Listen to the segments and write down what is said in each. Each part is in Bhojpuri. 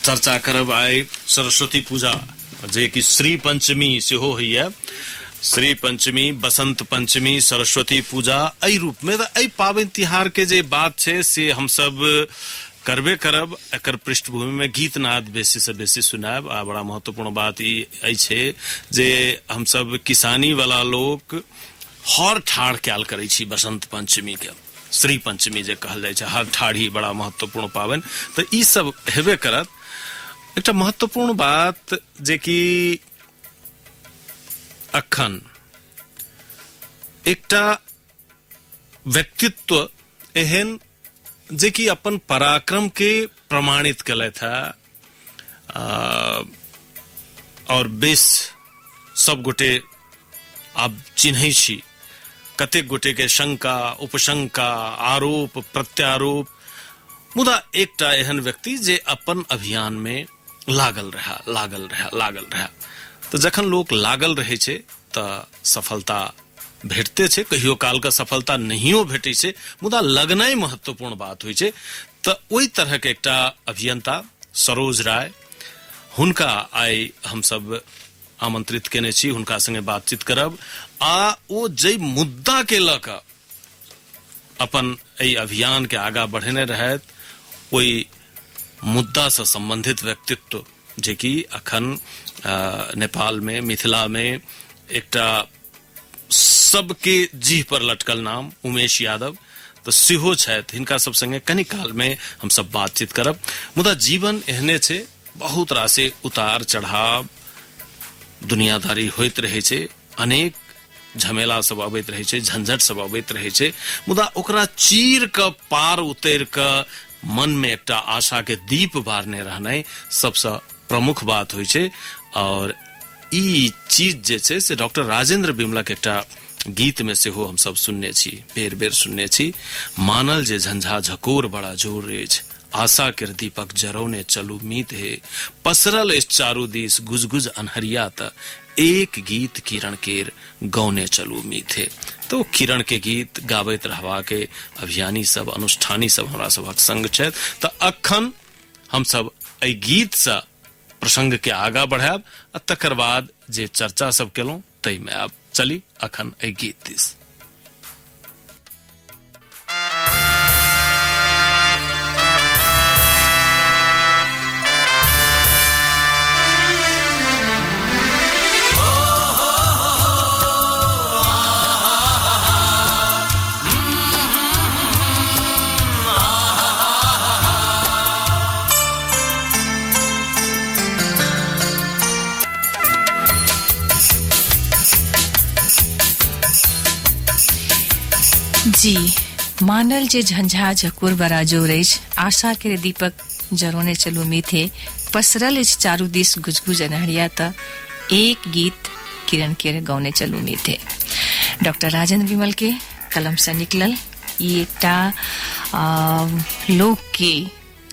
चर्चा करब आइ सरस्वती पूजा जे कि श्री पंचमी सेहो होइए। श्री पंचमी, बसंत पंचमी, सरस्वती पूजा एहि रूप में एहि पाबनि तिहार के जे बात छै से हम सब करबे करब। एकर पृष्ठभूमि में गीत नाद बेसी से बेसी सुनाब। आ बड़ा महत्वपूर्ण बात ई छै जे हम सब किसानी वाला लोग हर ठाड़ कयल करै छी बसंत पंचमी के, श्री पंचमी जे कहल जाइ छै, हर ठाड़ी बड़ा महत्वपूर्ण पाबनि। तो ई सब हेबे करत। एकटा महत्वपूर्ण बात जे कि अखन एकटा व्यक्तित्व एहन जे कि अपन पराक्रम के प्रमाणित कलैथ है और बेस सब गोटे आब चिन्है छी। कतेक गोटे के शंका, उपशंका, आरोप, प्रत्यारोप, मुदा एकटा एहन व्यक्ति जे अपन अभियान में लागल रहा। तो जखन लोग लागल रहे छे त सफलता भेटते छे, कहियो काल का सफलता नहियो भेटे छे, मुदा लगनाइ महत्वपूर्ण बात होइ छे। त ओई तरह के एकटा अभियंता सरोज राय, हुनका आइ हम सब आमंत्रित केने छी, हुनका संगे बातचीत करब। आ ओ जै मुद्दा के लक अपन एहि अभियान के आगा बढ़ेने रहत, ओई मुद्दा से संबंधित व्यक्तित्व जे कि अखन नेपाल में, मिथिला में एकटा सबके जीह पर लटकल नाम उमेश यादव तो सेहो छथि। हिनका सब संगे कनि काल में हम सब बातचीत करब। मुदा जीवन एहने छे, बहुत रासे उतार चढ़ाव दुनियादारी होइत रहे छे, अनेक झमेला सब अबैत रहे छे, झंझट सब अबैत रहे छे, मुदा ओकरा चीर क पार उतर क मन में एकटा आशा के दीप बारने रहनाइ सबसे प्रमुख बात होइ छे। और ई चीज जे छे से डॉक्टर राजेंद्र बिमलक एकटा गीत में से हो हम सब सुनने छी, बेर बेर सुनने छी। मानल जे झंझा झकोर बड़ा जोर रेछ, आशा के दीपक जरौने चलू मीत है, पसरल इस चारू दिस गुजगुज अनहरिया त, एक गीत किरण केर गौने चलू मीत है। तो किरण के गीत गाबैत रहबा के अभियानी सब, अनुष्ठानी सब हमरा सबक संग छथि। त अखन हम सब एहि गीत से प्रसंग के आगा बढ़ाब, तकर बाद जे चर्चा सब केलौं तै में आब चली अखन एहि गीत दिस। जी, मानल जे झंझा झकोर बरा जोरेज, आशा के दीपक जरोने चलो मीथे, पसरल इस चारू दिस गुजगुज अनहरिया त, एक गीत किरण के गौने चलो मीथे। डॉक्टर राजेंद्र बिमल के कलम से निकलल ये एकटा लोग के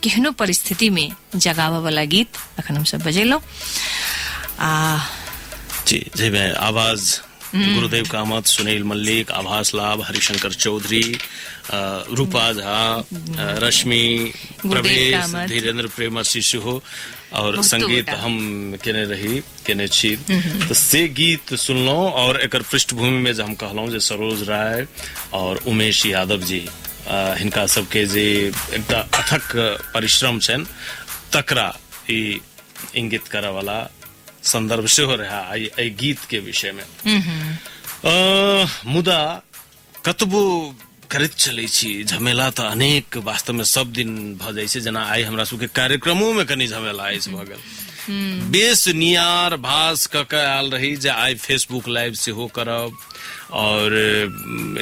केहनो परिस्थिति में जगावा वाला गीत अखन हम सब बजेलो। जी, जे में आवाज गुरुदेव कामत, सुनील मल्लिक, आभास लाभ, हरिशंकर चौधरी, रूपा झा, रश्मि प्रवेश, धीरेन्द्र प्रेमसी हो और संगीत हम केने छी। तो से गीत सुनलो और एकर पृष्ठभूमि में जो हम कहलौं जे सरोज राय और उमेश यादव जी, हिनका सबके जे एकटा अथक परिश्रम छन, तकरा ई इंगित करे वाला संदर्भ से हो रहा है गीत के विषय में। मुदा कतबो करैत चलै छी, झमेला तो अनेक वास्तव में सब दिन भ जाय छै। जेना आइ हमरा सबके कार्यक्रमों में कनी झमेला आइस भ गेल। बेस नियार भास क के आयल रही जे आइ फेसबुक लाइव से हो करब और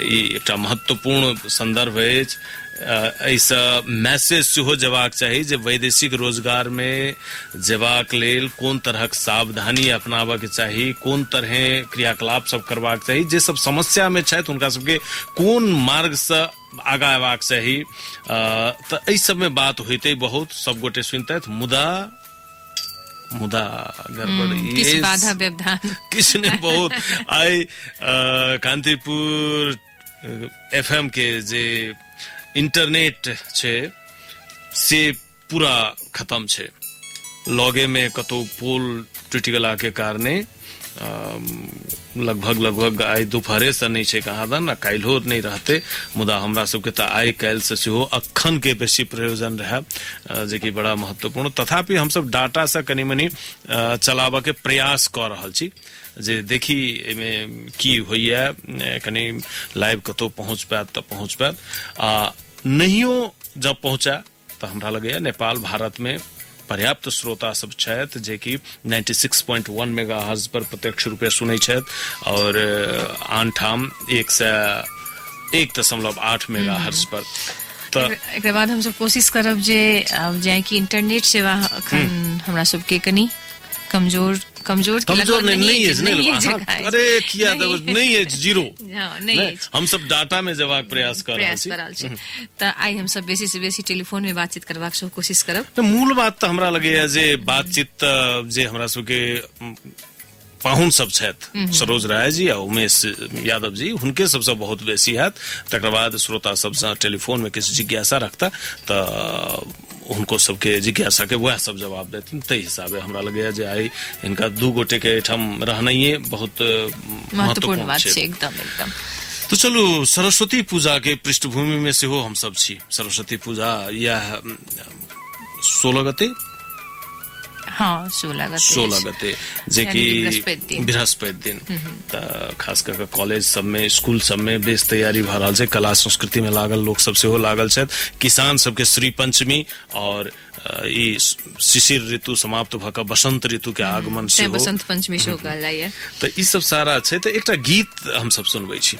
ई एकटा महत्वपूर्ण संदर्भ अछि। ऐसा मैसेज सेहो जेबाक चाही जे वैदेशिक रोजगार में जेबाक लेल कोन तरहक सावधानी अपनाबक चाही, कोन तरह क्रियाकलाप सब करबाक चाही, जे सब समस्या में छथि उनका सबके कोन मार्ग से आगा एबाक चाही। त एहि सब में बात होइते बहुत, सब गोटे सुनते, मुदा गड़बड़ किस बाधा व्यवधान किसने बहुत आई कांतिपुर एफएम के जे इंटरनेट छे से पूरा खत्म छे। लगे में कतो पोल टूटि गेला के कारणे लगभग आइ दोपहरे से नहीं छै कहा दन काल्हो नहीं रहते मुदा हमरा सबके त आइ काल्हि से सेहो अखन के बेसी प्रयोजन रहे जे कि बड़ा महत्वपूर्ण तथापि हम सब डाटा से कनी मनी चलाबे के प्रयास कर रहल छी जे देखी एमे की होइया कनी लाइव कतो पहुंच पात त पहुंच पात नहियो जब पहुंचा त हमरा लगैया नेपाल भारत में पर्याप्त श्रोता सब छथि जे कि 96.1 मेगाहर्ट्ज पर प्रत्यक्ष रूपे सुनै छथि और आन ठाम 101.8 मेगाहर्ट्ज पर एकरा बाद हम सब कोशिश करब जे जाय कि इंटरनेट सेवा अखन हमरा सब के कनी कमजोर नहीं है अरे किया नहीं है जीरो नहीं हम सब डाटा में जवाब प्रयास कर रहल छी त आई हम सब बेसी से बेसी टेलीफोन में बातचीत करबाक सब कोशिश करब तो मूल बात तो हमरा लगैया जे बातचीत जे हमरा सबके पाहुन सब छथि सरोज राय जी आ उमेश यादव जी हुनके सबसे बहुत बेसी हैत तकर बाद श्रोता सबसे टेलीफोन में किछु जिज्ञासा रखता त उनको सबके जिज्ञासा के वह सब जवाब देथिन तै हिसाबे हमरा लगैया जे आई इनका दू गोटे के ठाम रहनाइए बहुत महत्वपूर्ण बात छै एकदम तो चलू सरस्वती पूजा के पृष्ठभूमि में से हो हम सब छी सरस्वती पूजा या 16 गते हाँ 16 गते जे कि बृहस्पति दिन त खास करके कॉलेज सब में स्कूल सब में बेस तैयारी भ रहल छै कला संस्कृति में लागल लोग सब सेहो लागल छथि किसान सबके श्री पंचमी और ई शिशिर ऋतु समाप्त भ के बसंत ऋतु के आगमन से बसंत पंचमी सेहो कहल जाय त ई सब सारा छै त एकटा गीत हम सब सुनबै छी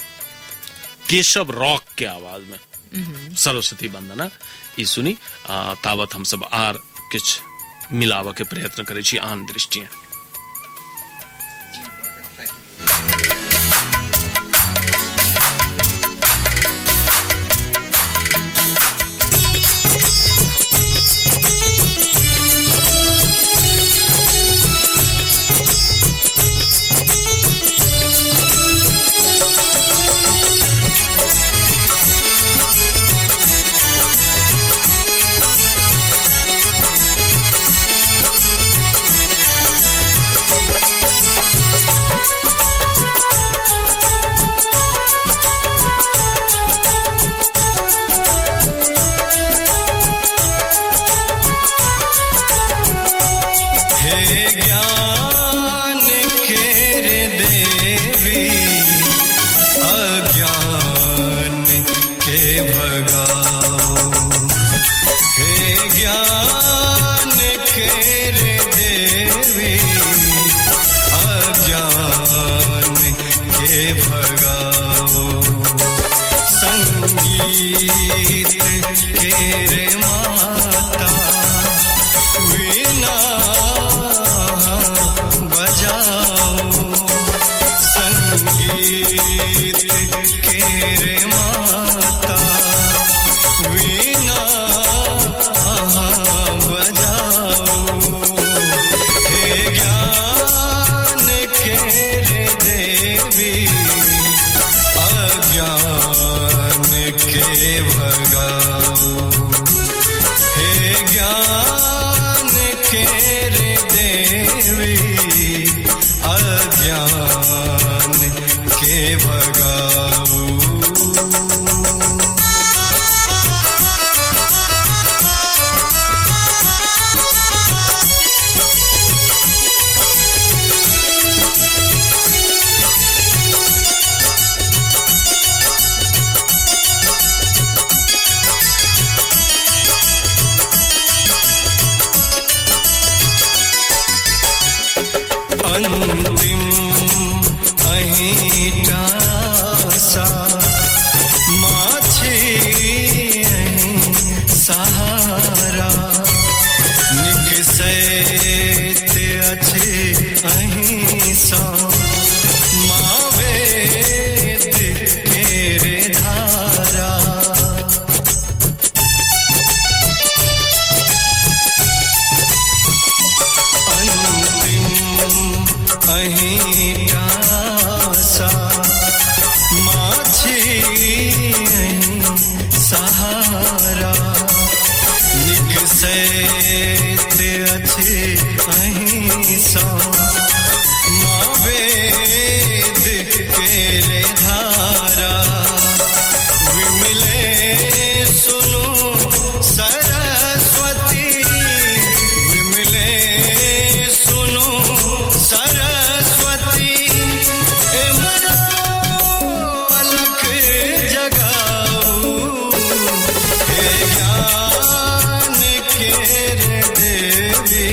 केशव रॉक के आवाज में सरस्वती वंदना ई सुनी तावत हम सब आर किछ मिलावा के प्रयत्न करे छी आन दृष्टिएं सैत अच्छे अहिंसा माँ वेद केरे धारा विमले सुनो सरस्वती विमले सुनो सरस्वती ए मरो अलख जगाओ हे ज्ञान केरे देवी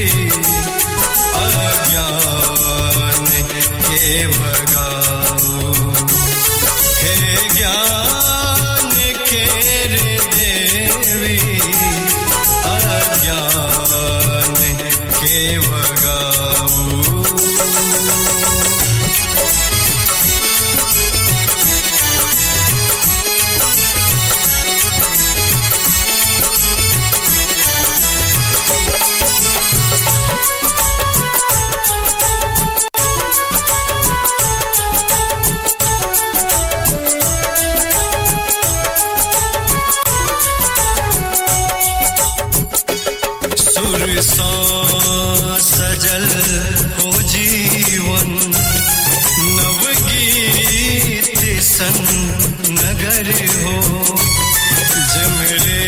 अज्ञान के भगाओ हे ज्ञान केरे देवी अज्ञान के भगाओ सुर सा सजल हो जीवन नवगीत सन नगर हो जमरे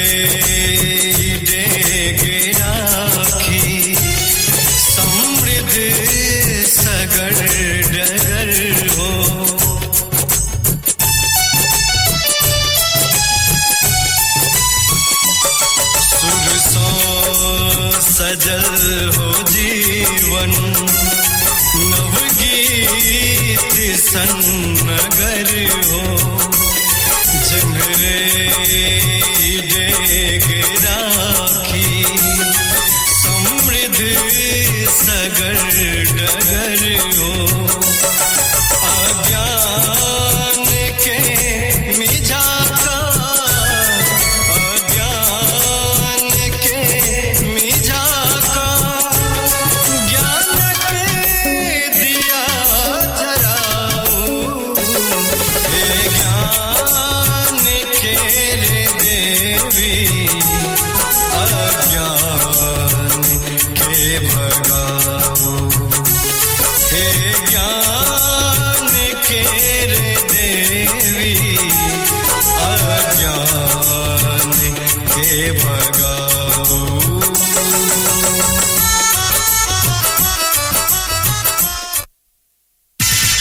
डेगे राखी समृद्ध सगर डगर हो सुर सा सजल हो जीवन नवगीत सन नगर हो जमरे डेग राखी समृद्ध सगर डगर हो अज्ञान के मिझाका अज्ञान के मिझाका ज्ञान के दिया जराओ हे ज्ञान केरे देवी अज्ञान के भगाओ हे ज्ञान केरे देवी अज्ञान के भगाओ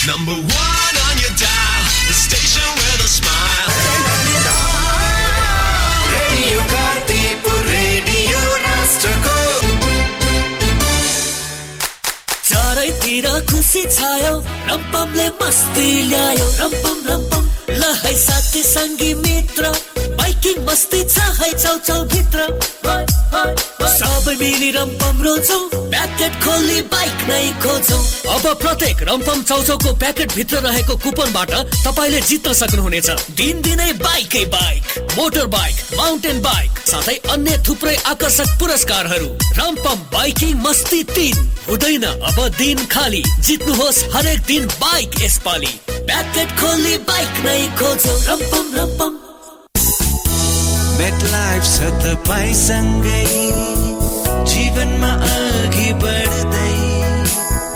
Number one on your dial, the station with a smile. Radio Kartipur, Radio Rastrako. चारैतिर खुसी छायो रम्पमले मस्ती ल्यायो रम्पम रम्पम ल है साथी संगी मित्र बाइकिङ मस्ती छ है चौचौ भित्र सबै मिली रम्पम रोजौ प्याकेट खोली बाइक नै खोजौ अब प्रत्येक रम्पम चौचौको प्याकेट भित्र रहेको कुपनबाट तपाईले जित्न सक्नुहुनेछ दिनदिनै बाइकै bike motor bike mountain bike साथै अन्य थुप्रै आकर्षक पुरस्कारहरू रम्पम बाइकिङ मस्ती 3 हुँदैन अब दिन खाली जित्नुहोस् हरेक दिन बाइक यसपाली प्याकेट खोली बाइक नै खोजौ रम्पम रम्पम MetLife छ तपाईसँगै जीवनमा अघि बढ्दै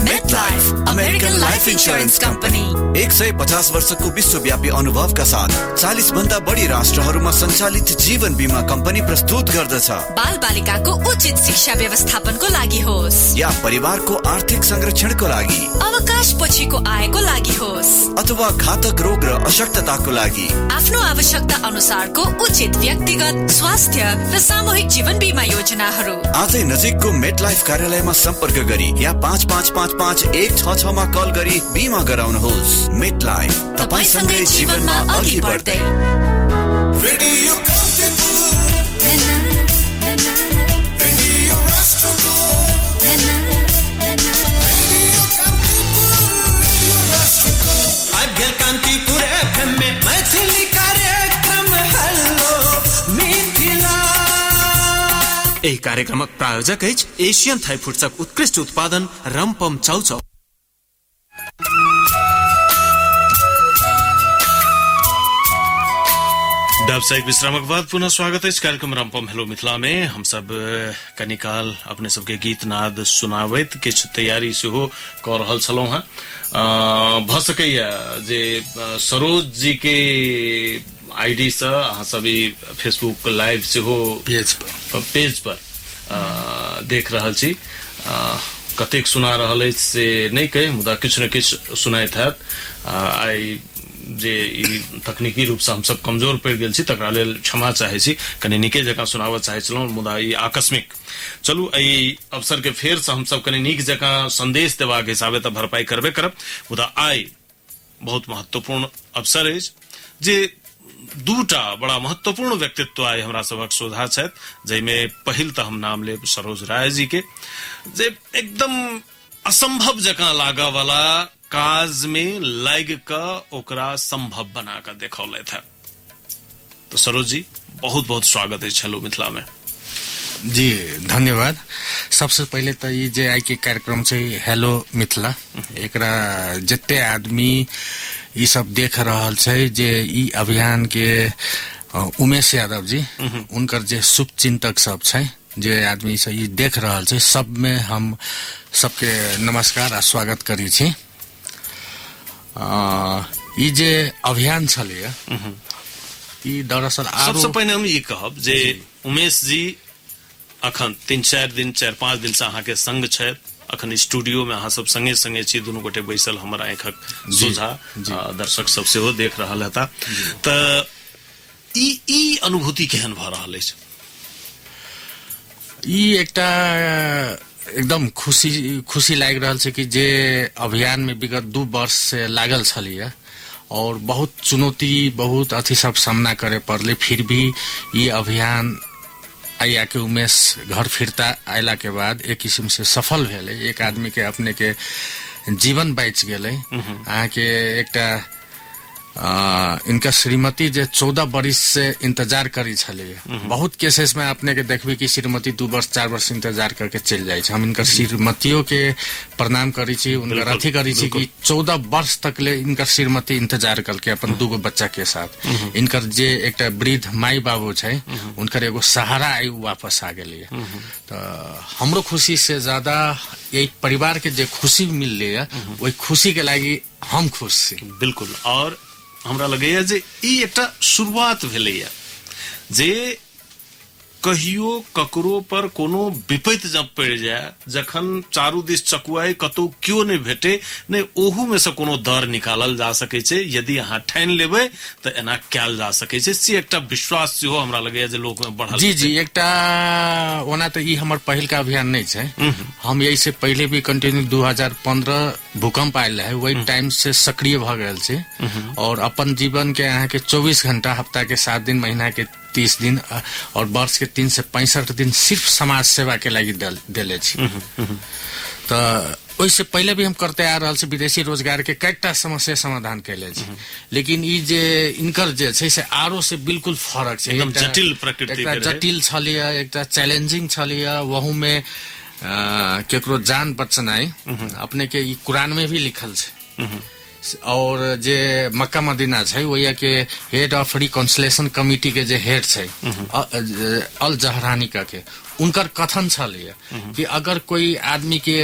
MetLife, American Life Insurance Company. 150 वर्षको विश्वव्यापी अनुभवका साथ 40 भन्दा बढी राष्ट्रहरूमा सञ्चालित जीवन बीमा कम्पनी प्रस्तुत गर्दछ। बाल बालिकाको उचित शिक्षा व्यवस्थापनको लागि होस् या परिवारको आर्थिक संरक्षणको लागि, अवकाश पछिको आयको लागि होस् अथवा घातक रोग र अशक्तताको लागि, आफ्नो आवश्यकता अनुसारको उचित व्यक्तिगत स्वास्थ्य र सामूहिक जीवन बीमा योजनाहरू आजै नजिकको MetLife कार्यालयमा सम्पर्क गरी या 5555 मा कल गरी बीमा गराउनुहोस्। MetLife तपाईसँगै जीवनमा अघि बढ्दै। Radio Kartipur, Radio Rastrako. अघिल Kantipur FM में मैथिली कार्यक्रम हेलो मिथिला। यही कार्यक्रमक प्रायोजक अछि एशियन थाई फूड्सक उत्कृष्ट उत्पादन रम्पम चौचौ। व्यावसायिक विश्रामक बाद पुनः स्वागत है इस कार्यक्रम रंपम हेलो मिथिला में। हम सब कनिकाल अपने सबके गीत नाद सुनावैत किछु तैयारी से हो कर रहल छलौं हैं। भ सकैया जे सरोज जी के आईडी से अहाँ सब फेसबुक लाइव से हो पेज पर देख रहल छी। कतेक सुना रहल अछि से नहीं कहे, मुदा किछु न किछु सुनाइत हैत। आई जे तकनीकी रूप से हम सब कमजोर पड़ गेल छी, तकरा लेल क्षमा चाहे छी। कनि नीके जकाँ सुनाबऽ चाहे छलहुँ, मुदा ई आकस्मिक चलू एहि अवसर के फेर से हम सब कनि नीक जकाँ संदेश देबाक हिसाबे तऽ भरपाई करबे करब। मुदा आई बहुत महत्वपूर्ण अवसर अछि जे दूटा बड़ा महत्वपूर्ण व्यक्तित्व आइ हमरा सबक सोझा छथि, जाहिमे पहिल तऽ हम नाम लेब सरोज राय जी के, जे एकदम असंभव जकाँ लागऽ वाला काज में लाग कर ओकरा संभव बना कर देखौलथि है। तो सरोज जी बहुत बहुत स्वागत है हेलो मिथिला में। जी धन्यवाद। सबसे पहले तो ये जे आई के कार्यक्रम से हेलो मिथिला, एकरा जते आदमी ये सब देख रहल छै, जे ई अभियान के उमेश यादव जी उनकर जे शुभ चिंतक सब छै, जे आदमी से ये देख रहल छै, सब में हम सबके नमस्कार आ स्वागत करी छी। ई जे अभियान छलैया ई दरअसल सबसे पहले हम ये कहब जे उमेश जी अखन 3-4 दिन 4-5 दिन से अहाँ के संग छथि। अखन स्टूडियो में अहाँ सब संगे संगे छी, दुनू गोटे बैसल हमर आंखक सोझा, दर्शक सब सेहो देख रहल हेता। तऽ ई अनुभूति केहन भ रहल अछि? ई एकटा एकदम खुशी लाग रहल छै कि जे अभियान में विगत 2 वर्ष से लागल छलिए और बहुत चुनौती बहुत अथी सब सामना करे पड़ले, फिर भी ये अभियान आया के उमेश घर फिरता आयला के बाद एक किस्म से सफल भेले। एक आदमी के अपने के जीवन बच गेले। अहाँ के एकटा इनका श्रीमती जे 14 वर्ष से इंतजार करी छले। बहुत केसेस में अपने के देखबी कि श्रीमती 2 वर्ष 4 वर्ष इंतजार करके चल जाए। हम इनका श्रीमतियों के प्रणाम करी छी, उनका अथी करी छी कि 14 वर्ष तक ले इनका श्रीमती इंतजार करके अपन 2 बच्चा के साथ इनकर जे एक वृद्ध माई बाबू छै, उनकर एगो सहारा आई वापस आ गए। तो हमरो खुशी से ज्यादा एक परिवार के जे खुशी मिल है, वही खुशी के लागी हम खुश छी। बिल्कुल। और हमरा लगैया जे ई एकटा शुरुआत भेलैया, जे कहियो ककरो पर कोनो विपत्ति जब पड़ जाए, जखन चारू दिस चकुआई कतौ क्यों नहीं भेटे, नहीं ओहू में से कोनो दर निकालल जा सकै छै। यदि अहाँ ठानि लेबै तऽ एना कैल जा सकै छै। से एकटा विश्वास सेहो हमरा लगैया जे लोक में बढ़ल। जी एकटा ओना तऽ ई हमर पहिल का अभियान नहीं छै। हम यही से पहले भी कंटिन्यू 2015 भूकंप आयल है, वही टाइम से सक्रिय भ गेल छै और अपन जीवन के अहाँ के 24 घंटा, हफ्ता के 7 दिन, महीना के 30 दिन और वर्ष के 365 दिन सिर्फ समाज सेवा के लगी देले छी। तो ओइसे पहले भी हम करते आ रहल छी, विदेशी रोजगार के कईटा समस्या समाधान कैले छी। लेकिन ई जे इनकर जे छै से आरो से बिल्कुल फरक छै। एकदम जटिल प्रकृति के जटिल छलिए, एकटा चैलेंजिंग छलिए। वहू में केकरो जान बचनाई अपने के ई कुरान में भी लिखल छै। और जे मक्का मदीना छै, वही के हेड ऑफ रिकॉन्सिलेशन कमिटी के जे हेड छै अल जहरानी के, उनकर कथन छलिए कि अगर कोई आदमी के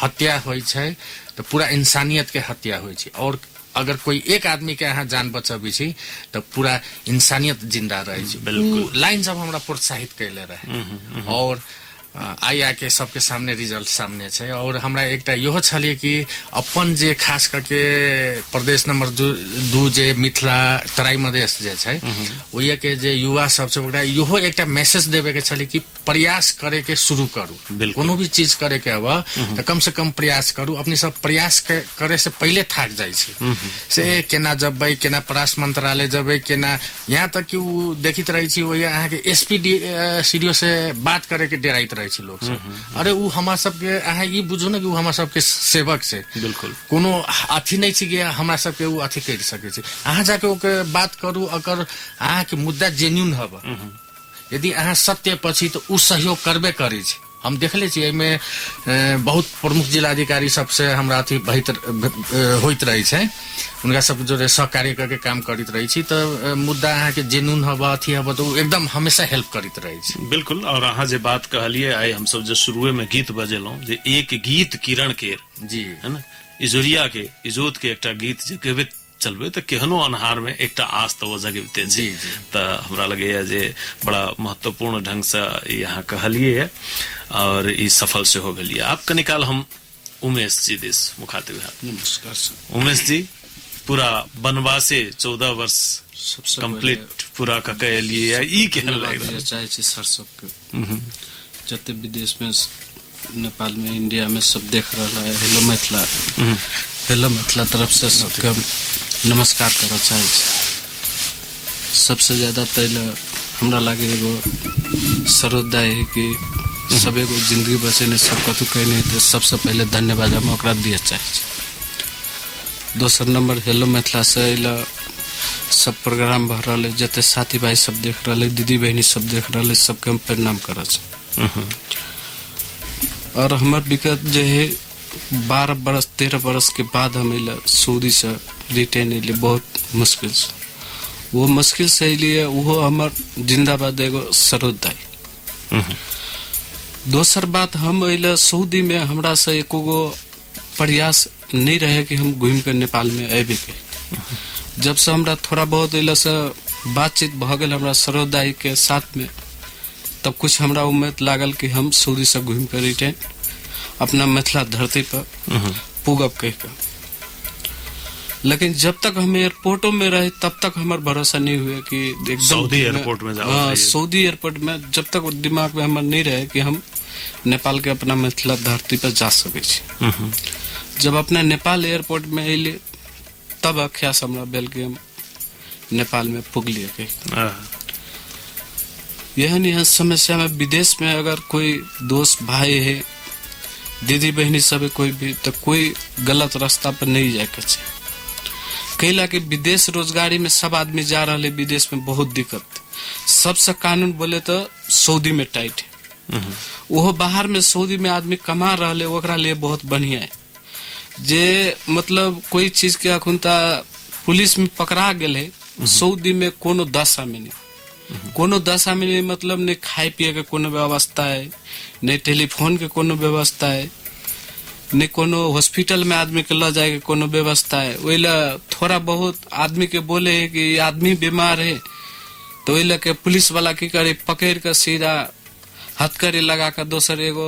हत्या होई छै तो पूरा इंसानियत के हत्या होई छै, और अगर कोई एक आदमी के यहाँ जान बचाबी छी तो पूरा इंसानियत जिंदा रहे छै। बिल्कुल लाइन जब हमरा प्रोत्साहित कैले रहे और आई आके सबके सामने रिजल्ट सामने छै। और हमरा एकटा इहो छलिए कि अपन जे खास करके प्रदेश नंबर 2 जे मिथिला तराई मधेश जे छै, ओहि के जे युवा सब छै, ओकरा इहो एकटा मैसेज देवे के छलिए कि प्रयास करे के शुरू करू। कोनो भी चीज करे के अब तो कम से कम प्रयास करू। अपनी सब प्रयास करे से पहले थाक जाए छै। से केना जबै, केना परराष्ट्र मंत्रालय जबै, केना यहाँ तक कि उ देखित रही छी वही अहाँ के एसपी सीडीओ से बात करे के डराइत लोग से। अरे उ हमरा सबके अहाँ ई बुझू ना कि उ हमरा सबके सेवक से। बिल्कुल कोनो अथी नहीं छी कि हमरा सबके उ अथी कर सके छै। अहाँ जाके ओके बात करू, अगर अहाँ के मुद्दा जेन्युइन हब, यदि अहाँ सत्य पछि तो उ सहयोग करबे करे छै। हम देखले छी एमे बहुत प्रमुख जिलाधिकारी सबसे हमरा अथी होइत रही छै, उनका सब जोरे सहकार्य करके काम करते रही छी, तो मुद्दा अहाँ के जेनून हवा अथी हवा तो एकदम हमेशा हेल्प करते रही छी। बिल्कुल। और अहाँ जे बात कहलिए आइ हम सब जे शुरुए में गीत बजेलौं जे एक गीत किरण केर जी है ना, इजोरिया के इजोत के एकटा गीत जे कहबे चलबे तो केहनो अन्हार में एकटा आस तो जगते जी जी तो हमरा लगे जे बड़ा महत्वपूर्ण ढंग से यहाँ कहलिए है और ई सफल से हो गलिए। आप कनिकाल हम उमेश जी देश मुखातिब है। नमस्कार सर। उमेश जी पूरा बनवासे 14 वर्ष सबसे कंप्लीट पूरा कके लिए ई केहन लागल चाहे छी सर सबके जते विदेश में नेपाल में इंडिया में सब देख रहा है हेलो मिथिला तरफ से सबके नमस्कार करना चाहे छी। सबसे ज्यादा पहले हमरा लागे एगो सरोदाय है कि सब एगो जिंदगी बचेने सब कतु कहने तो सबसे पहले धन्यवाद हम ओकरा दिए चाहे छी। दोसर नंबर हेलो मिथिला से अइला सब प्रोग्राम भर रहा है, जते साथी भाई सब देख रहा है, दीदी बहनी सब देख रहा है, सबके हम प्रणाम कर। और हमार विगत जो है 12 बरस 13 बरस के बाद हम सऊदी से रिटर्न अलिए बहुत मुश्किल से, वो मुश्किल से अलिए वो हमार जिंदाबाद एगो सरोदाई। दोसर बात हम अइला सऊदी में हमरा से एको गो प्रयास नहीं रहे कि हम घूम के नेपाल में अबे के। जब से हमरा थोड़ा बहुत अइला से बातचीत भ गेल हमरा सरोदाई के साथ में, तब कुछ हमरा उम्मीद लागल कि हम सऊदी से घूम कर रिटर्न अपना मिथिला धरती पर पुगब कह के। लेकिन जब तक हम एयरपोर्टों में रहे तब तक हमार भरोसा नहीं हुआ कि एकदम सऊदी एयरपोर्ट में जाओ। सऊदी एयरपोर्ट में जब तक दिमाग में हमार नहीं रहे कि हम नेपाल के अपना मिथिला धरती पर जा सके छी। जब अपना नेपाल एयरपोर्ट में अइले तब अख्यास हमरा भेल कि हम नेपाल में पुगलिए कह। यह समस्या में विदेश में अगर कोई दोस्त भाई है दीदी बहनी सब कोई भी तो कोई गलत रास्ता पर नहीं जाए के चाहिए। कैला कि विदेश रोजगारी में सब आदमी जा रहे विदेश में बहुत दिक्कत। सबसे कानून बोले तो सऊदी में टाइट है, वो बाहर में सऊदी में आदमी कमा रहे ओकरा लिए बहुत बढ़िया है। जे मतलब कोई चीज के अखुनता पुलिस में पकड़ा गेल है सऊदी में कोनो दशा में नहीं, कोनो दशा में नहीं, मतलब नहीं खाए पिए के कोनो व्यवस्था है, नहीं टेलीफोन के कोनो व्यवस्था है, नहीं कोनो हॉस्पिटल में आदमी के ल जाए के कोनो व्यवस्था है। वहीला थोड़ा बहुत आदमी के बोले है कि आदमी बीमार है तो वहीला के पुलिस वाला की करे पकड़ के सीधा हथकड़ी लगा कर दोसर एगो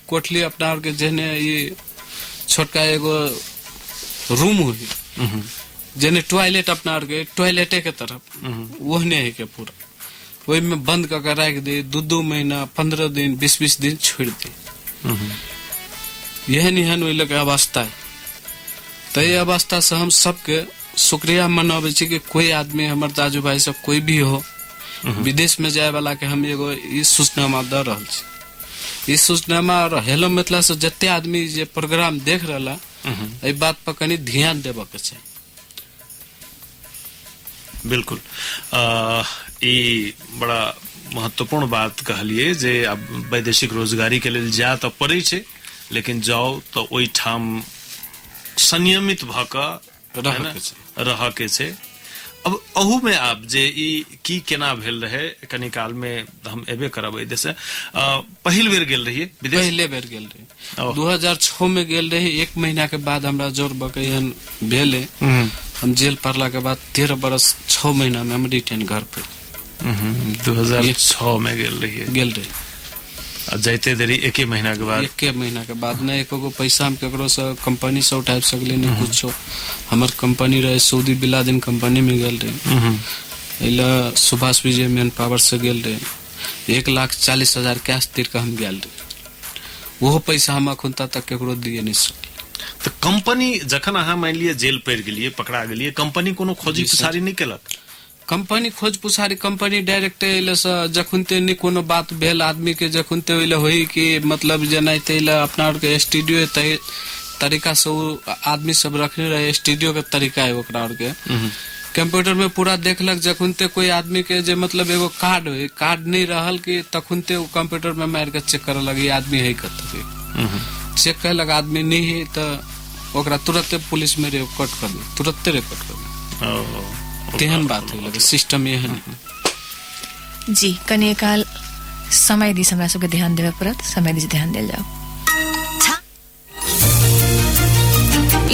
कोठली अपना के जेने ये छोटका एगो रूम हुई जेने टॉयलेट अपना के टॉयलेटे के तरफ वहने है के पूरा वही में बंद करके रख दे 2 महीना 15 दिन 20 दिन छोड़ दे। यहन वही के अवस्था है। तो ये अवस्था से हम सबके शुक्रिया मनाबे छी कि कोई आदमी हमार दाजू भाई सब कोई भी हो विदेश में जाए वाला के हम एगो ई सूचनामा द रहल छी। ई सूचनामा और हेलो मिथिला से जते आदमी जे प्रोग्राम देख रहला ए बात पर कनी ध्यान देबे के छै। बिल्कुल ई बड़ा महत्वपूर्ण बात कहलिए जे अब वैदेशिक रोजगारी के लिए जा तो पड़े छे, लेकिन जाओ तो ओई ठाम संयमित भक रह के छे। अब अहू में आप जे ई की केना भेल रहे कनी काल में हम एबे करब ए देश पहिल बेर गेल रहिए विदेश। पहले बेर गेल रही 2006 में गेल रही। 1 महीना के बाद हमरा जोर बकैन भेले। हम जेल पड़ला के बाद 13 बरस 6 महीना में हम रिटर्न घर पे 2006 में गेल रही। जाते देरी 1 महीना के बाद 1 महीना के बाद न एको पैसा हम केकरो से कंपनी से उठा सकले न कुछो। हमर कंपनी रहे सऊदी बिलादिन कंपनी में गेल रहे। इला सुभाष विजय मैन पावर से गेल रहे। 1,40,000 कैश तीर के हम गेल रहे। वो पैसा हम अखुनता तक केकरो दिए नहीं सकले। तो कंपनी जखन अहाँ मान लिये जेल पड़ गेलिए पकड़ा गेलिए कंपनी कोनो खोजी पुछारी नहीं केलक? कंपनी खोज पुछारी कंपनी डायरेक्ट जखुनते नहीं कोनो बात भेल आदमी के जखुनते होई कि मतलब जेनाते अपना के स्टूडियो तरीका से आदमी सब रखने रहे स्टूडियो के तरीका है ओकरा के कंप्यूटर में पूरा देखलक जखुनते कोई आदमी के जे मतलब एगो कार्ड हो कार्ड नहीं रहल कि तखुनते वो कंप्यूटर में मार के चेक करे लगी आदमी है कत चेक कैलक आदमी नहीं है तो ओकरा तुरंते पुलिस में रिपोर्ट कर दे तुरंते रिपोर्ट कर दे तेहन बात है लगे सिस्टम एहन जी कने काल समय दिस हमरा सबके ध्यान देवे पड़त समय दिस ध्यान देल जाओ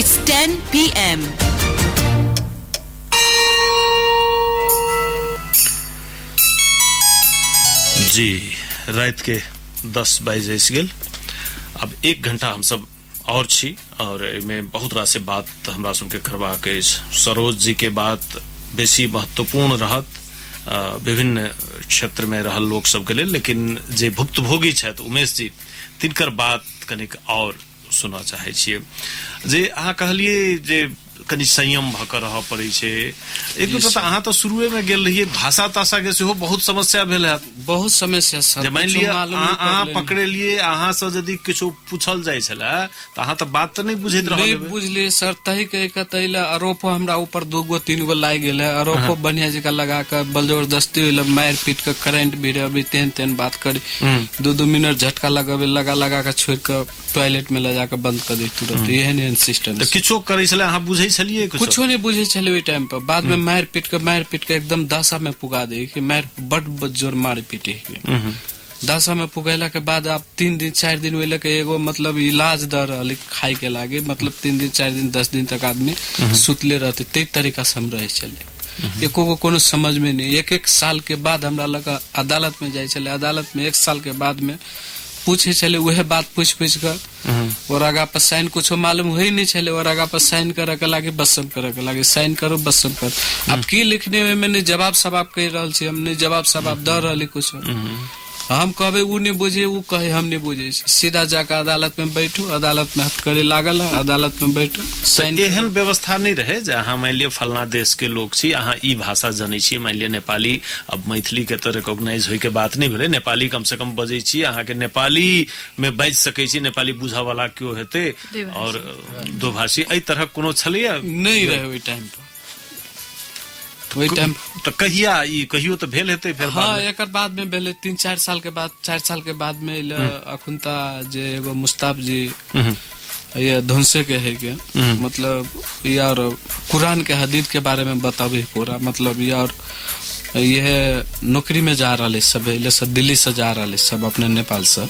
It's 10 p.m. जी रात के 10 बजे गेल अब 1 घंटा हम सब और छी और में बहुत रास से बात हमरा सबके करवा के सरोज जी के बात बेसी महत्वपूर्ण रहत विभिन्न क्षेत्र में रहल लोग सबके लिए लेकिन जे भुक्तभोगी छथि उमेश जी तिनकर बात कनिक और सुना चाहे छियै जे अहाँ कहलिए जे कनि संयम भ के रह पड़े छे एक तो पता अहाँ तो शुरुए में गेल रहिए भाषा ताषा के सेहो बहुत समस्या भेल है बहुत समस्या सर मान लिया अहाँ पकड़े लिए अहाँ से यदि किछो पूछल जाय छला त अहाँ त बात त नहीं बुझैत रहल नहीं बुझलिए सर तही के कतैला आरोप हमरा ऊपर 2 गो 3 गो लाग गेल है आरोप बढ़िया जगह लगा के बल जबरदस्ती होइला मार पीट के करंट भी अभी तेन बात करी 2 मिनट झटका लगावे लगा के छोड़ के टॉयलेट में ले जाके बंद कर दी तुरंत एहन सिस्टम त किछो करे छला अहाँ बुझै छलिए कुछो नहीं बुझे चले ओई टाइम पर बाद में मार पीट के एकदम दशा में पुगा दे कि मार बड़ जोर मार पीटे दशा में पुगैला के बाद आप 3 दिन 4 दिन वेले के एगो मतलब इलाज द रहल खाए के लागे मतलब 3 दिन 4 दिन 10 दिन तक आदमी सुतले रहते ते तरीका से हम रहे चले एको को कोनो समझ में नहीं 1 साल के बाद हमरा लगा अदालत में जाय चले अदालत में 1 साल के बाद में पूछे चले वह बात पूछ कर और आगा पर साइन कुछ मालूम हो ही नहीं चले और आगा पर साइन करे के लागे बसम करे के लागे साइन करो बसम कर अब की लिखने में मैंने जवाब सवाब कह रहल छी हमने जवाब सवाब द रहली कुछ हम कहबे उ नहीं बुझे उ कहे हम नहीं बुझे सीधा जाकर अदालत में बैठू अदालत में हाथ करे लागल अदालत में बैठू साइन एहन व्यवस्था नहीं रहे जे अहाँ मान लिया फलना देश के लोग छी अहाँ ई भाषा जानै छी मान लिया नेपाली अब मैथिली के तो रिकॉग्नाइज होय के बात नहीं भेले नेपाली कम से कम बजै छी अहाँ के नेपाली में बाज सकै छी नेपाली बुझा वाला क्यों हेते और दो भाषी एई तरह कोनो छलिए नहीं रहे ओई टाइम पर वही टाइम तो कहियो तो भेल हेते फिर हाँ एक बाद में भेले 3-4 साल के बाद 4 साल के बाद में अखुनता जे एगो मुस्ताफ जी ये धुनसे के है के मतलब यार कुरान के हदीस के बारे में बतावे पूरा मतलब यार यह नौकरी में जा रहा सब दिल्ली से जा रहा सब अपने नेपाल से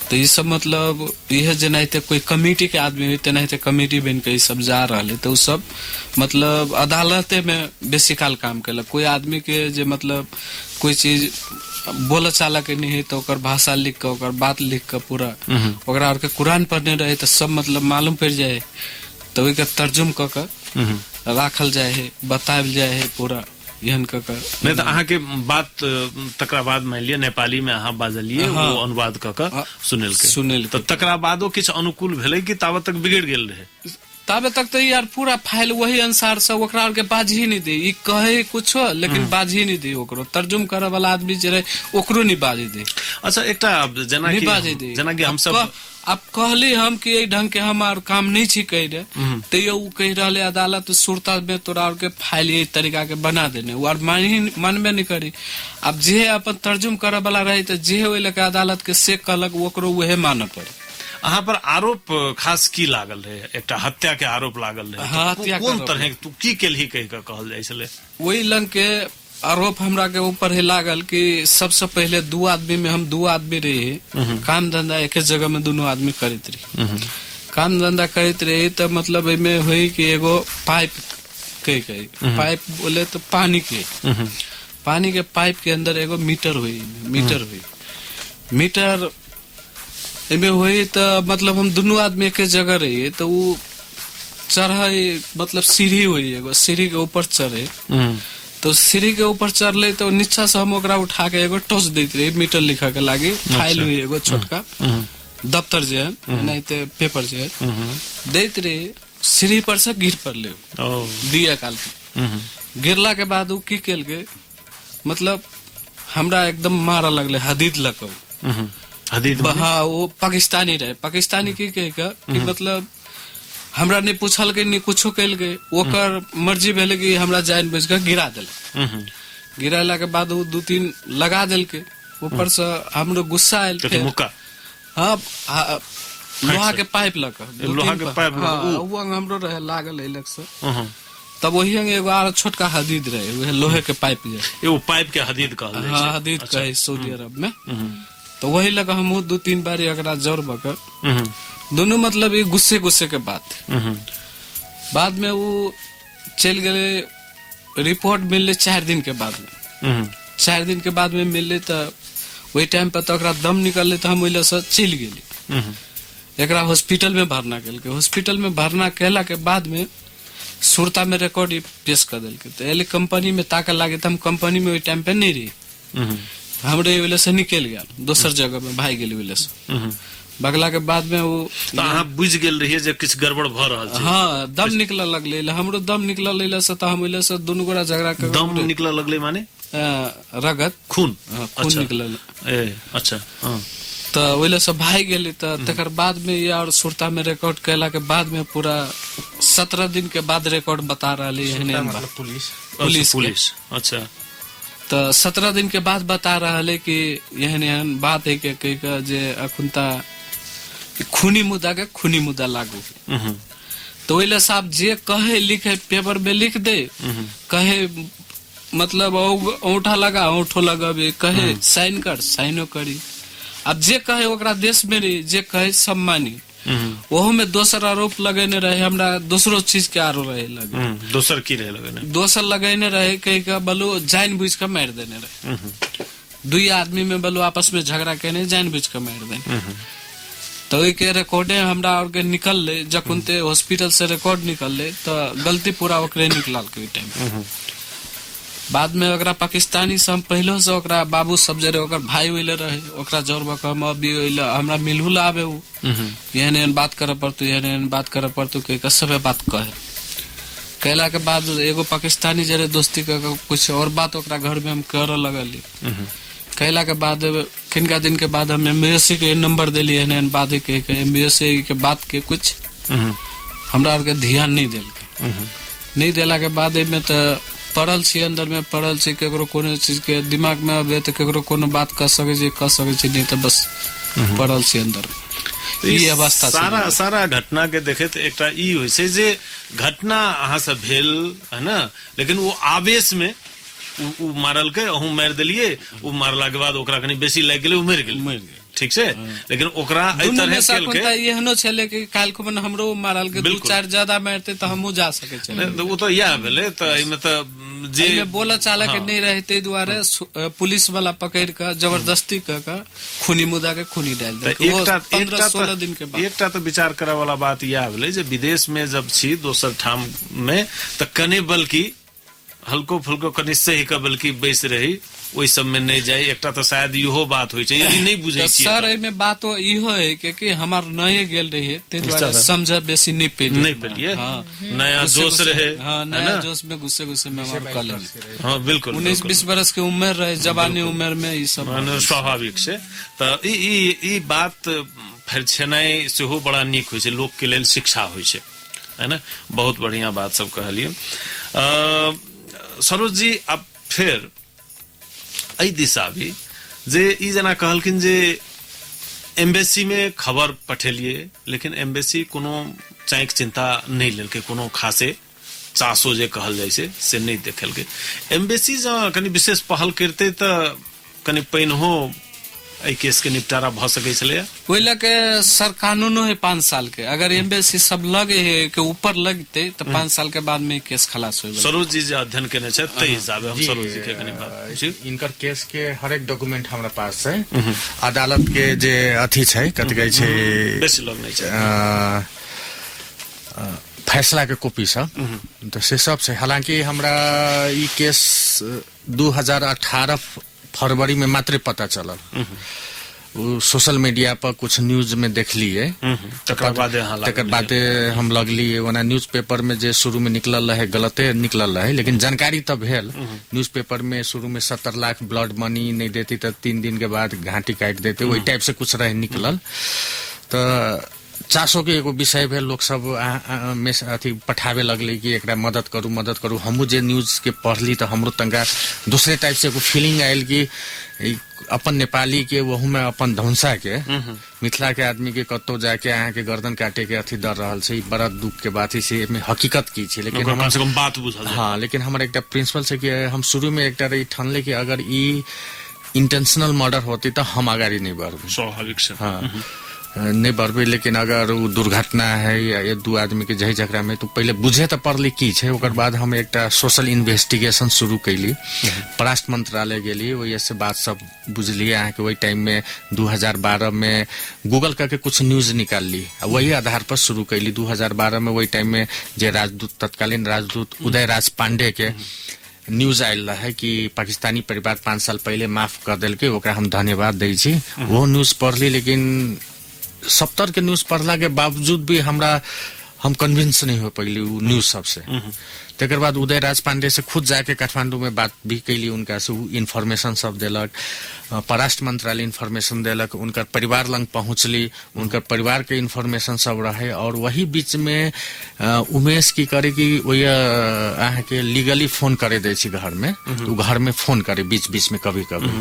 तो ये सब मतलब यह जनाते कोई कमेटी के आदमी हुई तेनाते कमेटी बन के सब जा रहा तो सब मतलब अदालते में बेसी काल काम कैलक कोई आदमी के जे मतलब कोई चीज बोल चाला के नहीं है तो ओकर भाषा लिख के ओकर बात लिख के पूरा ओकरा और के कुरान पढ़ने रहे तो सब मतलब मालूम पड़ जाए तो ओके तर्जुम क के राखल जाए है बतायल जाए है पूरा यहन नहीं तो अहाँ के बात तकरा बाद मान लिया नेपाली में अहाँ बाजलिए वो अनुवाद क सुनेल तो तकरा बादो किछ अनुकूल भेलै कि ताबत तक बिगड़ गेल रहे ताबे तक तो यार पूरा फाइल वही अनुसार से ओकरा के बाज ही नहीं दे ई कहे कुछो लेकिन बाज ही नहीं दे ओकरो तर्जुम करे वाला आदमी जे रहे ओकरो नहीं बाजे दे अच्छा एकटा जना कि हम सब अब कहली हम कि यही ढंग के हमार काम नहीं छी कह रहे तो ये कह रहे अदालत सुरता में तोरा के फाइल यही तरीका के बना देने और मानबे नहीं करी अब जे अपन तर्जुम करे वाला रहे तो जे ओइ लेके अदालत के से कहलक ओकरो वहे माने पड़े अहाँ पर आरोप खास की लागल रहे एकटा हत्या के आरोप लागल रहे कोन तरह तू की केलही कह के कहल जाय छले वही लंग के आरोप हमरा के ऊपर है लागल कि सबसे पहले 2 आदमी में हम 2 आदमी रहे काम धंधा एक जगह में दोनों आदमी करते रहे काम धंधा करते रहे तो मतलब में हुई कि एगो पाइप कही बोले तो पानी के पाइप के अंदर एगो मीटर हुई मीटर इमे हुई तो मतलब हम दोनों आदमी एक जगह रही तो वो चढ़े मतलब सीढ़ी हुई एगो सीढ़ी के ऊपर चढ़े तो सीढ़ी के ऊपर चढ़ले तो नीचा से हम ओकरा उठा के एगो टॉस देते रहे मीटर लिखा के लागे फाइल हुई एगो छोटका दफ्तर जे है नहीं तो पेपर जे है देते रहे सीढ़ी पर से गिर पड़ले दिया काल के गिरला के बाद वो की केल के मतलब हमरा एकदम मारा लगले हदीद लको हदीद हाँ वो पाकिस्तानी रहे पाकिस्तानी की कह कि मतलब हमरा नहीं पूछल के नहीं कुछो कैल के ओकर मर्जी भेले कि हमरा जान बुझ के गिरा देल गिराला के बाद वो 2-3 लगा देल के ऊपर से हमरो गुस्सा आयल फिर मुक्का हाँ लोहा के पाइप लगा लोहा के पाइप वो हमरो रहे लागल इलेक से तब वही एगो आर छोटका हदीद रहे वह लोहे के पाइप जे वो पाइप के हदीद कहल जाइ छै। हाँ हदीद कहे सऊदी अरब में तो वही लगा हम 2-3 बार अगरा जोर बकर दोनों मतलब ये गुस्से के बात बाद में वो चल गए रिपोर्ट मिलले 4 दिन के बाद में 4 दिन के बाद में मिलले तो वही टाइम पर तो दम निकलले तो हम वही से चल गेली एकरा हॉस्पिटल में भरना के हॉस्पिटल में भरना कहला के बाद में सुरता में रिकॉर्ड पेश कर दिल तो एले कंपनी में ताकल लागे तो हम कंपनी में वही टाइम पे नहीं रही हमरे वजह से निकल गया दोसर जगह में भाई गेली वजह से बगला के बाद में वो तो अहाँ बुझ गेल रहिए जे किछ गड़बड़ भ रहल छै। हाँ दम निकल लगले हमरो दम निकल लेले से तो हम वजह से दोनों गोरा झगड़ा कर दम निकल लगले माने रगत खून खून निकल अच्छा तो वही से भाई गेली तो तकर बाद में ये और सुरता में रिकॉर्ड कैला के बाद में पूरा 17 दिन के बाद रिकॉर्ड बता रहा है मतलब पुलिस अच्छा तो 17 दिन के बाद बता रहा है कि यहन बात है कि जे अखुनता खूनी मुद्दा लागू तो वही साहब जे कहे लिखे पेपर में लिख दे कहे मतलब औंठा लगा औंठो लगाबे कहे साइन कर साइनो करी अब जे कहे ओकरा देश में रही जे कहे सब मानी ओहो में दोसर आरोप लगेने रहे हमरा दूसरो चीज के आरोप रहे लगे दोसर की रहे लगेने दोसर लगेने रहे कहीं का बलो जान बुझ के मार देने रहे 2 आदमी में बलो आपस में झगड़ा कहने जान बुझ के मार देने तो के रिकॉर्डे हमरा और के निकल ले जकुनते हॉस्पिटल से रिकॉर्ड निकल ले तो गलती पूरा ओकरे निकलाल के टाइम बाद में ओकरा पाकिस्तानी से हम पहले से ओकरा बाबू सब जरे ओकर भाई होइले रहे ओकरा जोरबा हम अभी होइले हमरा मिलहुल आवे उ एहन बात करे पड़तू एहन बात करे पड़तू के सबे बात कहे कहला के बाद एगो पाकिस्तानी जरे दोस्ती के कुछ और बात ओकरा घर में हम करे लगली कहला के बाद किनका दिन के बाद हम एम्बेसी के नंबर देली एहन बात के एम्बेसी के बात के कुछ हमरा और के ध्यान नहीं देल नहीं देला के बाद में तो पढ़ल छी अंदर में पढ़ल छी केकरो कोनो चीज के दिमाग में आबे तो केकरो कोनो बात कर सके छी नहीं तो बस पढ़ल छी अंदर ई अवस्था सारा घटना के देखे तो एकटा ई होय छै जे घटना अहाँ से भेल है ना लेकिन वो आवेश में उ मारल के अहू मार देलिए उ मारला के बाद ओकरा कनी बेसी लाग गेलै उ मर गेल ठीक छै लेकिन ओकरा एई तरह खेल के एहनो छले कि काल को हमरो मारल के 2-4 ज्यादा मारते तो हमहू जा सके छले वो तो या भेले तो एई में तो जे बोला चाला के नहीं रहते द्वारे पुलिस वाला पकड़ के जबरदस्ती के खूनी मुद्दा के खूनी डाल दे 15-16 दिन के बाद एकटा तो विचार करे वाला बात या भेले जे विदेश में जब छी दोसर ठाम में तो कने बल्कि हल्को फुल्को कनि सही के बल्कि बैस रही ओइ सब में नहीं जाए एकटा तो शायद इहो बात होय छै यदि नहीं बुझै छी सर एमे बात इहो है कि हमर नए गेल रही ते द्वारा समझ बेसी नहीं पेलिए नया जोश रहे नया जोश में गुस्से में हमर कल हां बिल्कुल 19-20 बरस के उम्र रहे जवानी उम्र में ई सब स्वाभाविक छै त ई बात फिर छनाई सेहो बड़ा नीक होय छै लोक के लेल शिक्षा होय छै है ना बहुत बढ़िया बात सब कहलिए सरोज जी अब फिर एई दिशा भी जे ई जना कहलखिन जे एम्बेसी में खबर पठेलिए लेकिन एम्बेसी कोनो चाइक चिंता नहीं लेलके कोनो खासे चासो जे कहल जाय छै से नहीं देखलके एम्बेसी जहाँ कनी विशेष पहल करते तो कनी पहिनहो एई केस के निपटारा भ सकै छले ओइ लके सर कानूनो है 5 साल के अगर एम्बेसी सब लगे है के ऊपर लगते तो 5 साल के बाद में केस खलास होय सरोज जी जे अध्ययन केने छै तै हिसाबे हम सरोज जी के कनी बात इनकर केस के हर एक डॉक्यूमेंट हमरा पास छै अदालत के जे अथी छै कथि कहै छै बेसी लग नहीं छै फैसला के कॉपी सब तो से सब छै हालांकि हमरा ई केस 2018 फरवरी में मात्र पता चलल सोशल मीडिया पर कुछ न्यूज में देखलिए तकर बाद हम लगली ओना न्यूज़पेपर में जे शुरू में निकलल रहे गलते निकलल रहे लेकिन जानकारी तब भेल न्यूज़पेपर में शुरू में 70 लाख ब्लड मनी नहीं देती तो 3 दिन के बाद घाटी काट देते वही टाइप से कुछ रहे निकलल तो चासो के एगो विषय भेल, लोग सब में अथी पठावे लगले कि एकरा मदद करू। हमहू जे न्यूज के पढ़ली तो हमरो तंगा दूसरे टाइप से एगो फीलिंग आयल कि अपन नेपाली के वहू में अपन धौंसा के मिथिला के आदमी के कतो जाके अहाँ के गर्दन काटे के अथी डर रहल छै, बड़ा दुख के बात है। से में हकीकत की छै, लेकिन कम से कम बात बुझल। हाँ, लेकिन हमारे एक प्रिंसिपल से कि हम शुरू में एक ठानले कि अगर ई इंटेंशनल मर्डर होती तो हम अगाडि नहीं बढ़बे, स्वाभाविक से। हाँ, नहीं बढ़बे। लेकिन अगर वो दुर्घटना है या एक दू आदमी के झगड़ा झगड़ा में तो पहले बुझे तो पड़ली की छै, ओकर बाद हम एक सोशल इन्वेस्टिगेशन शुरू कैली, परराष्ट्र मंत्रालय गेली, वही से बात सब बुझलिए। अहाँ के वही टाइम में 2012 में गूगल करके कुछ न्यूज निकालली, वही आधार पर शुरू कैली। 2012 में वही टाइम में जे राजदूत, तत्कालीन राजदूत उदय राज पांडे के न्यूज आयल है कि पाकिस्तानी परिवार 5 साल पहले माफ कर दिल के, ओकरा हम धन्यवाद दै छी। वो न्यूज पढ़ली, लेकिन 70 के न्यूज पढ़ला के बावजूद भी हम कन्विंस नहीं हो पैली वो न्यूज सबसे। तेकर बाद उदय राज पांडे से खुद जाके काठमांडू में बात भी कैली, उनका से इन्फॉर्मेशन सब देलक, परराष्ट्र मंत्रालय इन्फॉर्मेशन देलक, उनकर परिवार लंग पहुंचली, उनकर परिवार के इन्फॉर्मेशन सब रहे। और वही बीच में उमेश की करे कि वही अहाँ के लीगली फोन करे दे छी घर में, तो घर में फोन करे बीच बीच में कभी कभी,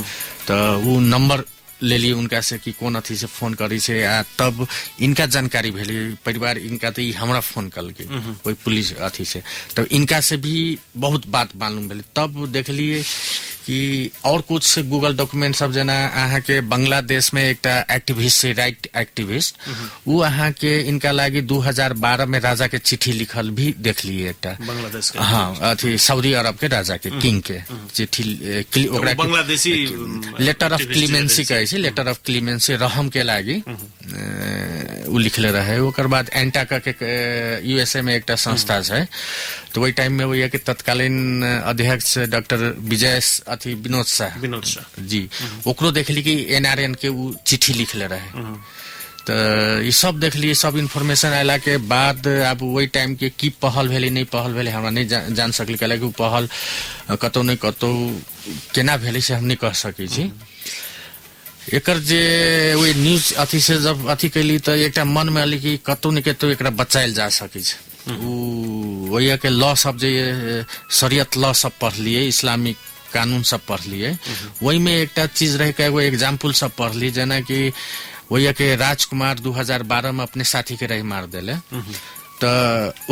तो वो नंबर ले ली उनका से कि कौन अथी से फोन करी से, तब इनका जानकारी भेली परिवार इनका, तो हमरा फोन कल के कोई पुलिस अथी से, तब इनका से भी बहुत बात मालूम भेली। तब देखलिए कि और कुछ गूगल डॉक्यूमेंट सब जना अहाँ के बांग्लादेश में एक एक्टिविस्ट से, राइट एक्टिविस्ट, वो अहाँ के इनका लागी 2012 में राजा के चिट्ठी लिखल भी देख लिए एक बांग्लादेश के। हाँ, अथी सऊदी अरब के राजा के किंग के चिट्ठी, ओकरा बांग्लादेशी लेटर ऑफ क्लीमेंसी कहे छै, लेटर ऑफ क्लीमेंसी रहम के लागी उ लिखले रहे। ओकर बाद एंटाका के यूएसए में एक संस्था है, तो वही टाइम में वही है कि तत्कालीन अध्यक्ष डॉक्टर विजय अथी विनोद शाह जी, ओकरो देखली कि एनआरएन के उ चिट्ठी लिखले रहे। तो ये सब देखलिए, सब इन्फॉर्मेशन आयला के बाद अब वही टाइम के की पहल भेली नहीं पहल भेली हमरा नहीं जान सकली, कहला कि पहल कतौ नहीं कतौ केना भेली से हम नहीं कह सकी छी। एकर जे वही न्यूज अथी से जब अथी कैली तो एक मन में आली कि कतौ नहीं कतौ एकरा बचायल जा सकै छै। वही के लॉ सब जे शरीयत लॉ सब पढ़ लिए, इस्लामिक कानून सब पढ़ लिए, वही में एक चीज रहे के एगो एग्जाम्पल सब पढ़ ली, जना कि वही के राजकुमार 2012 में अपने साथी के रही मार देले, तो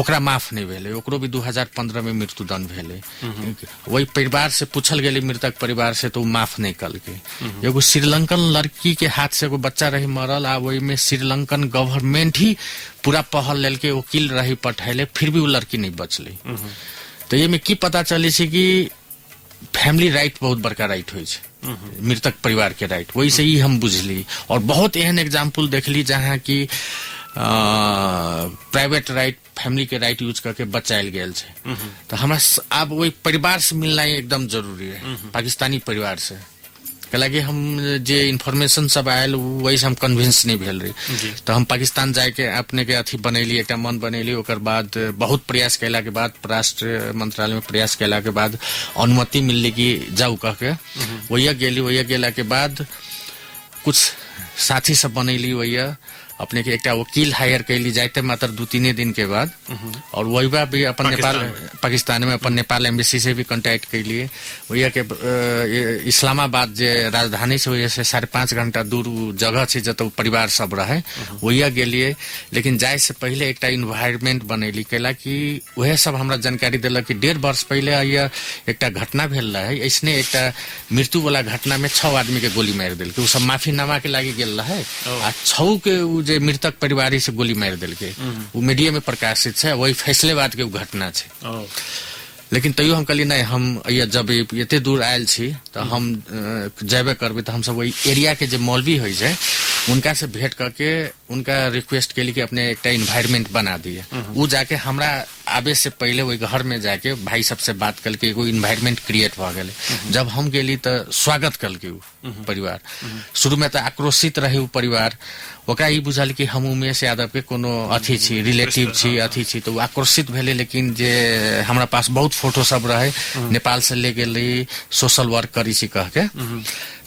ओकरा माफ नहीं भेले, ओकरो भी 2015 में मृत्युदंड भेले। वही परिवार से पूछल गेली, मृतक परिवार से, तो माफ नहीं कल के। एगो श्रीलंकन लड़की के हाथ से एगो बच्चा रही मरल, आ वही में श्रीलंकन गवर्नमेंट ही पूरा पहल लेल के वकील रही पठैले, फिर भी वो लड़की नहीं बचली। तो ये में की पता चली छै कि फैमिली राइट बहुत बड़का राइट होइ छै, मृतक परिवार के राइट, वही से ही हम बुझली। और बहुत एहन एग्जाम्पल देखली जहाँ की प्राइवेट राइट, फैमिली के राइट यूज करके बचायल गेल छै। तो हमरा अब वही परिवार से मिलना एकदम जरूरी है, पाकिस्तानी परिवार से, कैलाकि हम जे इन्फॉर्मेशन सब आयल वही से हम कन्विंस नहीं भेल रही। तो हम पाकिस्तान जाके अपने के अथी बनैली, एक मन बनैली, ओकर बाद बहुत प्रयास कैला के बाद, परराष्ट्र मंत्रालय में प्रयास कैला के बाद अनुमति मिलली कि जाऊ कह के वही गेली। वही गेला के बाद कुछ साथी सब बनैली, वही अपने के एक वकील हायर कैली जाते मात्र 2-3 दिन के बाद, और वही भी अपन नेपाल पाकिस्तान में अपन नेपाल एम्बेसी से भी कांटेक्ट कैलिए। वही के इस्लामाबाद जे राजधानी से वही से 5.5 घंटा दूर जगह छै जतौ परिवार सब रहे, वही गेलिए। लेकिन जाए से पहले एक इन्वायरमेंट बनैली, कैला कि वह सब हमरा जानकारी देलक कि 1.5 वर्ष पहले एक घटना भेल रहे, ऐसने एक मृत्यु वाला घटना में 6 आदमी के गोली मार दिल के, सब माफीनामा के लागी गेल रहे, आ 6 के जे मृतक परिवारी से गोली मार दिल के, वो मीडिया में प्रकाशित है, वही फैसलेबाद के घटना है। लेकिन तैयो हम कहली नहीं, हम जब एते दूर आयल छी तो हम जेबे करबे, तो हम सब वही एरिया के जो मौलवी हो जाए उनका से भेंट करके उनका रिक्वेस्ट के लिए कि अपने एक इन्वायरमेंट बना दिए। वो जाके हमरा आबे से पहले वही घर में जाके भाई सबसे बात करके एगो इन्वायरमेंट क्रिएट भ गए। जब हम गेली तो स्वागत कल के परिवार, शुरू में तो आक्रोशित रहे परिवार, ओकरा ई बुझल कि हम उमेश यादव के कोनो अथी छी, रिलेटिव छी, अथी छी, तो आक्रोशित भेले। लेकिन जे हमरा पास बहुत फोटो सब रहे, नेपाल से ले गेली, सोशल वर्क करी छी कह के,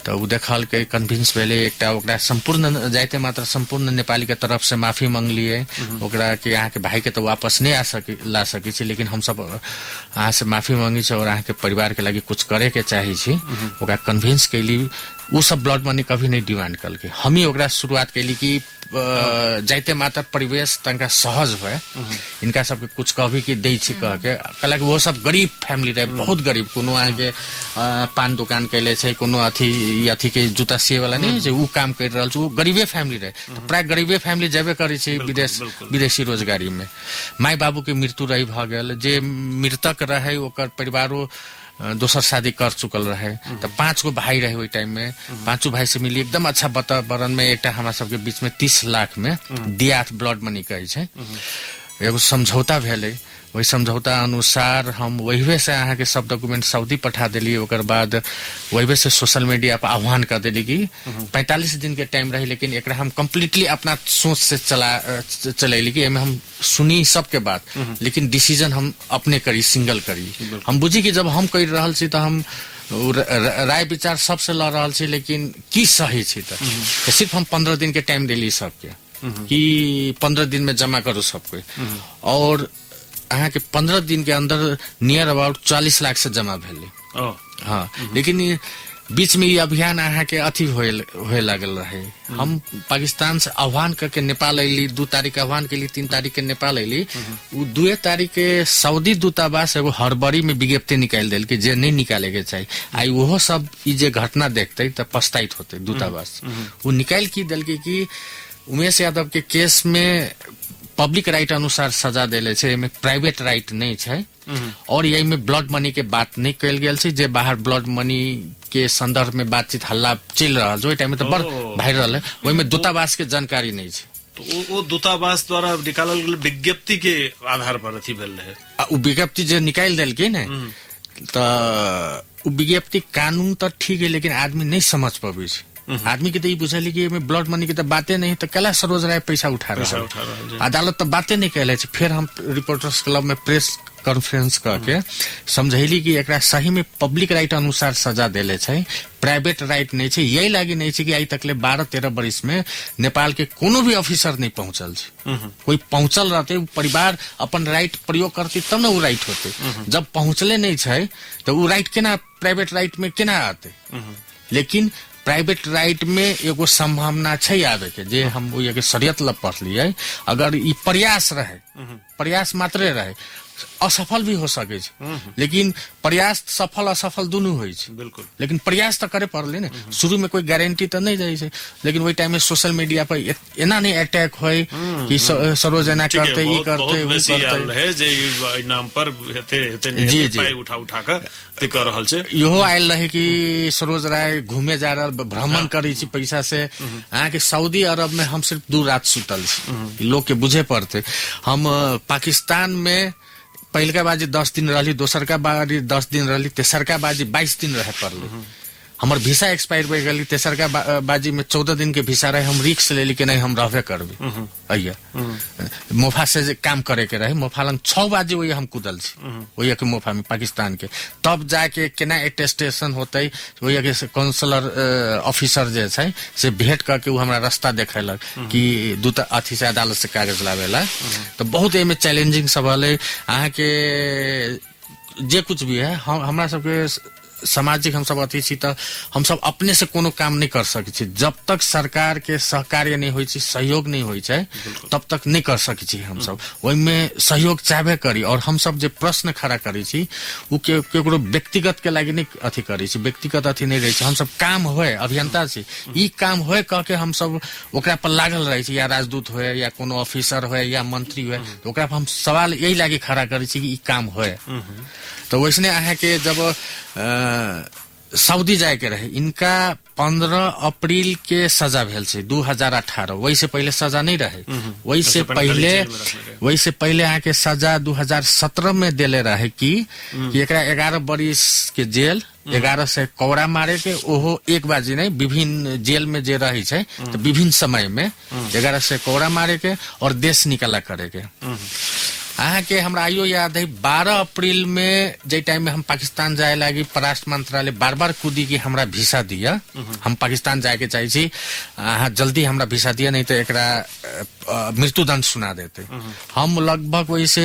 तो उ देखल के कन्विंस भेले एकटा ओकरा संपूर्ण जाइते मात्र संपूर्ण नेपाली के तरफ से माफी मांगलिए ओकरा कि अहाँ के भाई के तो वापस नहीं ला सकी छी लेकिन हम सब अहाँ से माफी मांगी छी और अहाँ के परिवार के लागि कुछ करे के चाही छी ओकरा कन्विंस कैली उ सब ब्लड मनी कभी नहीं डिमांड कल के हम ही ओकरा शुरुआत कैली कि जाइते मात्र परिवेश तनका सहज हुए इनका सबके कुछ कभी कि दै छी कह के कला वो सब गरीब फैमिली रहे बहुत गरीब कोनो अहाँ के पान दुकान कैले छै कोनो अथी के जूता सिए वाला नहीं छै उ काम कर रहल छै उ गरीबे फैमिली रहे तो प्राय गरीबे फैमिली जेबे करै छै विदेशी रोजगारी में माय बाबू के मृत्यु रही भ गेल जे मृतक रहे ओकर परिवारो दोसर शादी कर चुकल रहे तो 5 गो भाई रहे वही टाइम में 5 भाई से मिली एकदम अच्छा वातावरण में एक हमरा सबके बीच में 30 लाख में दिया ब्लड मनी कहे छै एगो समझौता भेले वही समझौता अनुसार हम वही से अहाँ के सब डॉक्यूमेंट सऊदी पठा दिली ओकर बाद वही से सोशल मीडिया पर आह्वान कर दिली कि 45 दिन के टाइम रही लेकिन एकरा हम कम्प्लीटली अपना सोच से चलैली कि हम सुनी सबके बात लेकिन डिसीजन हम अपने करी सिंगल करी हम बुझी कि जब हम कर रहल छी तो हम राय विचार सबसे लड़ रहल छी लेकिन की सही छी तो सिर्फ हम 15 दिन के टाइम दिली सबके कि 15 दिन में जमा करू सबको और अहाँ के 15 दिन के अंदर नियर अबाउट 40 लाख से जमा भेले हाँ लेकिन बीच में ये अभियान अहाँ के अथी होए लागल रहे हम पाकिस्तान से आह्वान करके नेपाल अली 2 तारीख आह्वान के लिए 3 तारीख के नेपाल अली 2 तारीख के सऊदी दूतावास एगो हड़बड़ी में विज्ञप्ति निकाल दिल कि जे नहीं निकाले के चाहिए आई वो सब जे घटना देखते तो पछताइत होते दूतावास वो निकाल की दिल कि उमेश यादव के केस में पब्लिक राइट अनुसार सजा देले छे में प्राइवेट राइट नहीं छे और यही में ब्लड मनी के बात नहीं कल गेल छे जे बाहर ब्लड मनी के संदर्भ में बातचीत हल्ला चल रहा जो टाइम में तो बड़ वायरल है वही में दूतावास के जानकारी नहीं छे तो वो दूतावास द्वारा निकालल गेल विज्ञप्ति के आधार पर अथी भेल रहे उ विज्ञप्ति जे निकाल देल के ने तो उ विज्ञप्ति कानून तो ठीक है लेकिन आदमी नहीं समझ पाबे छे आदमी के तो ये बुझल कि ब्लड मनी की तो बातें नहीं तो कैला सरोज राय पैसा उठा रहा है अदालत तो बातें नहीं कहले फिर हम रिपोर्टर्स क्लब में प्रेस कॉन्फ्रेंस करके समझैली कि एकरा सही में पब्लिक राइट अनुसार सजा देले छै प्राइवेट राइट नहीं छै यही लागी नहीं छै कि आई तकले 12-13 बरिस में नेपाल के कोनो भी ऑफिसर नहीं पहुंचल छै कोई पहुंचल रहते परिवार अपन राइट प्रयोग करते तब ना वो राइट होते जब पहुंचले नहीं छै तो वो राइट केना प्राइवेट राइट में केना आते लेकिन प्राइवेट राइट में एगो संभावना छै आवे के जे हम वो शरीयत ल पढ़ लिए अगर ई प्रयास रहे प्रयास मात्रे रहे असफल भी हो सके लेकिन प्रयास सफल असफल दोनों हो बिल्कुल लेकिन प्रयास तो करे पड़ले ने शुरू में कोई गारंटी तो नहीं रही लेकिन वही टाइम में सोशल मीडिया पर एना नहीं अटैक होए कि सरोजना करते ये करते वो करते जे नाम पर हेते पाई उठा के कर रहल छै इहो आयल रहे कि सरोज राय घूमे जा रहल भ्रमण करी छी पैसा से अहाँ के सऊदी अरब में हम सिर्फ 2 रात सुतल छी लोग के बुझे पड़ते हम पाकिस्तान में पहलका बाजी 10 दिन रही दोसर का बाजी 10 दिन रही तेसर का बाजी 22 दिन रहे पड़ले हमर वीसा एक्सपायर हो गई तेसर का बाजी में 14 दिन के वीसा रहे हम रिक्स ले ली कि नहीं हम रहबे करबे अइया मोफा से काम करे के रहे मोफा लंग 6 बाजी वही हम कूदल छी वही के मोफा में पाकिस्तान के तब जाके केना अटेस्टेशन होते वही के काउंसलर ऑफिसर जे छै से भेंट करके वो हमरा रास्ता देखेलक कि दूता अथी से अदालत से कागज लावेला तो बहुत एमे चैलेंजिंग सवाल है अहाँ के जे कुछ भी है हमरा सबके सामाजिक हम सब अथी छी तो हम सब अपने से कोनो काम नहीं कर सके छी जब तक सरकार के सहकार्य नहीं होई छी सहयोग नहीं होई छै तब तक नहीं कर सके छी हम सब ओइ में सहयोग चाहबे करी और हम सब जे प्रश्न खड़ा करी छी उ केकरो व्यक्तिगत के लागि नहीं अथी करी छी व्यक्तिगत अथी नहीं रही छी हम सब काम होए अभियंता छी ई काम होए कह के हम सब ओकरा पर लागल रही छी या राजदूत होए या कोनो ऑफिसर होए या मंत्री होए तो ओकरा पर हम सवाल यही लागी खड़ा करी छी कि ई काम होए तो वैसने अहाँ के जब सऊदी जाए के रहे इनका 15 अप्रैल के सजा भेल छै 2018 वही से पहले सजा नहीं रहे वही से पहले अहाँ के सजा 2017 में देले रहे कि एकरा 11 बरिस के जेल 11 से कौड़ा मारे के ओहो एक बाजी नहीं विभिन्न जेल में जे रही छै तो विभिन्न समय में 11 से कौड़ा मारे के और देश निकाला करे के अहाँ के हमरा आइयो याद है 12 अप्रैल में जे टाइम में हम पाकिस्तान जाए लागी परराष्ट्र मंत्रालय बार बार कूदी कि हमरा वीसा दिया, हम पाकिस्तान जाए के चाहे छी, अहाँ जल्दी हमरा वीसा दिया नहीं तो एकरा मृत्युदंड सुना देते। हम लगभग वैसे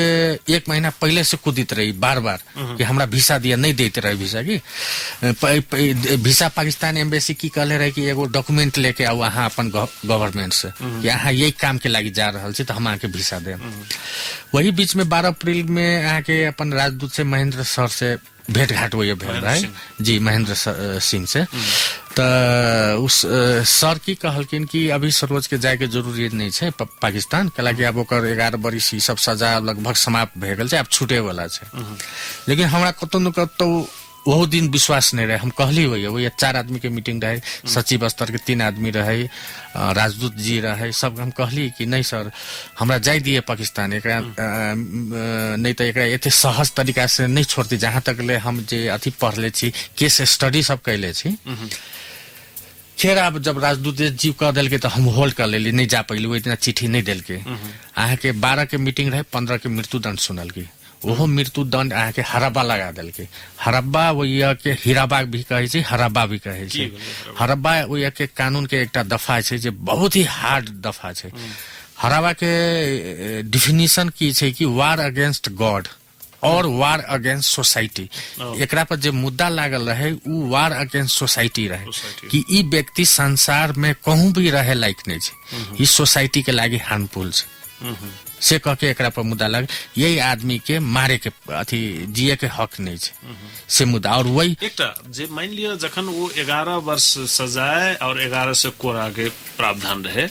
1 महीना पहले से कूदित रही बार बार कि हमरा वीसा दिया, नहीं देते रहे वीसा की। वीसा पाकिस्तान एम्बेसी की कहले रहे कि एगो डॉक्यूमेंट लेके आओ अहाँ अपन गवर्नमेंट से कि अहाँ यही काम के लागी जा रहल छी तो हम अहाँके वीसा देम। वही बीच में 12 अप्रैल में अहाँके अपन राजदूत से महेंद्र सर से भेंट घाट हुई भेल रहे जी, महेंद्र सिंह से। तो उस सर की कहलकिन कि अभी सरोज के जाए के जरूरी नहीं है पाकिस्तान, कला कि अब ओकर 11 बरिस ई सब सजा लगभग समाप्त भए गेल छै, अब छूटे वाला छै। लेकिन हमरा कतौ न कतौ वो दिन विश्वास नहीं रहे। हम कहली वही 4 आदमी के मीटिंग रहे, सचिव स्तर के 3 आदमी रहे, राजदूत जी रहे, सब हम कहली कि नहीं सर हमरा जाय दिए पाकिस्तान, एक नहीं तो एक एते सहज तरीका से नहीं छोड़ती। जहां तक ले हम जे अथी पढ़ले छी, केस स्टडी सब कैले छी। फिर अब जब राजदूत जी कह दिल के तो हम होल्ड कर लेली, नहीं जा पैली, वो इतना चिट्ठी नहीं दिल के। अहाँ के 12 के मीटिंग रहे, 15 के मृत्युदंड सुनल की, ओहो मृत्युदंड अहाँ के हरब्बा लगा दिल के। हरब्बा वो के हीराबाग भी कहे छै, हरब्बा भी कहे छै। हरब्बा वो के कानून के एकटा दफा छै जे बहुत ही हार्ड दफा छै। हरब्बा के डिफिनेशन की छै कि वार अगेंस्ट गॉड और वार अगेंस्ट सोसाइटी। एकरा पर जे मुद्दा लागल रहे उ वार अगेंस्ट सोसाइटी रहे कि ई व्यक्ति संसार में कहूं भी रहे लायक नहीं छै, ई सोसाइटी के लागी हार्मफुल छै से कह के एकरा पर मुद्दा लग, यही आदमी के मारे के अथी जिए के हक नहीं छै से मुद्दा। और वही एकटा जे मान लिया जखन वो 11 वर्ष सजाए और 11 से कोरा के प्रावधान रहे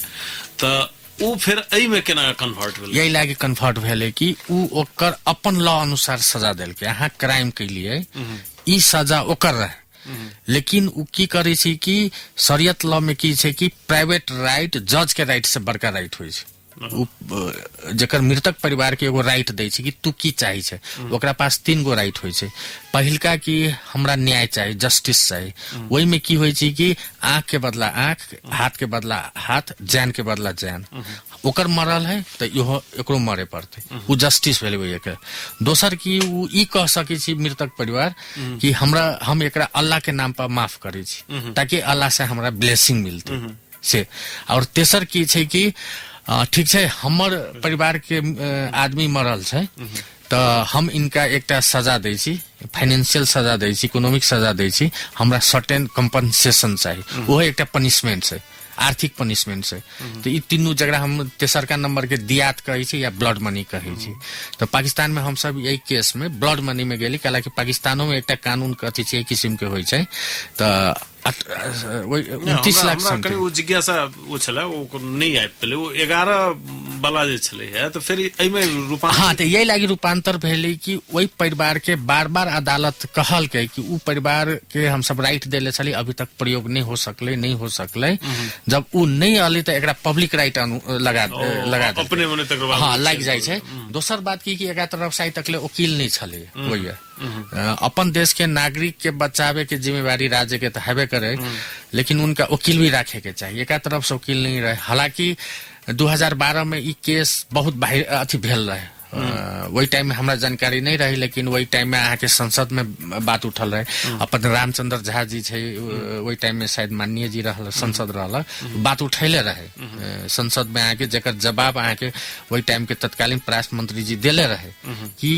त उ फिर एई में केना कन्वर्ट भेल? यही लागे कन्वर्ट भेले कि उ ओकर अपन लॉ अनुसार सजा देल के। अहाँ क्राइम के लिए ई सजा ओकर रहे, लेकिन उ की करे छै कि शरीयत लॉ में की छै कि प्राइवेट राइट जज के राइट से बड़का राइट होय छै। जकर मृतक परिवार के एगो राइट दै छै कि तू की चाही छै, ओकरा पास 3 गो राइट होय छै। पहिलका कि हमरा न्याय चाही, जस्टिस चाही। वही में की होय छै कि आंख के बदला आंख, हाथ के बदला हाथ, जान के बदला जान। ओकर मरल है तो इहो एकरो मरे पड़ते, उ जस्टिस भेलै वही के। दोसर की उ ई कह सकै छी मृतक परिवार कि हमरा हम एकरा अल्लाह के नाम पर माफ करै छी ताकि अल्लाह से हमरा ब्लेसिंग मिलते से। और तेसर की छै कि ठीक है हमर परिवार के आदमी मरल छै तो हम इनका एकटा सजा दै छी, फाइनेंशियल सजा दै छी, इकोनॉमिक सजा दै छी, हमरा सर्टेन कंपनसेशन चाहिए, वो एकटा पनिशमेंट छै, आर्थिक पनिशमेंट छै। तो ई तीनों जगह हम तेसरका नंबर के दियात कहे छी या ब्लड मनी कहे छी। तो पाकिस्तान में हम सब यही केस में ब्लड मनी में गेली, हालांकि पाकिस्तानों में एकटा कानून कथी छै किस्म के होय छै। तो 29 लाख वो जिज्ञासा वो छला वो नहीं आबि पेले, वो 11 वाला जे छले है तो फिर एई में रूपांतर। हाँ, तो यही लागी रूपांतर भेले कि वही परिवार के बार बार अदालत कहल के कि उ परिवार के हम सब राइट देले छली, अभी तक प्रयोग नहीं हो सकले। जब उ नहीं अली तो एकरा पब्लिक राइट लगा अपने मने तक हाँ लग जाय छै। दोसर बात की कि एकरा तरफ से तकले वकील नहीं छले, वही अपन देश के नागरिक के बचावे के जिम्मेवारी राज्य के तो हेबे करे, लेकिन उनका वकील भी रखे के चाहिए। एक तरफ से वकील नहीं रहे। हालांकि 2012 में ई केस बहुत बाहर अथी भेल रहे, वही टाइम में हमरा जानकारी नहीं रही, लेकिन वही टाइम में अहाँ के संसद में बात उठल रहे। अपन रामचंद्र झा जी छै वही टाइम में शायद माननीय जी रहल, संसद रहल, बात उठैले रहे संसद में आके, जेकर जवाब अहाँ के वही टाइम के तत्कालीन परराष्ट्र मंत्री जी देले रहे कि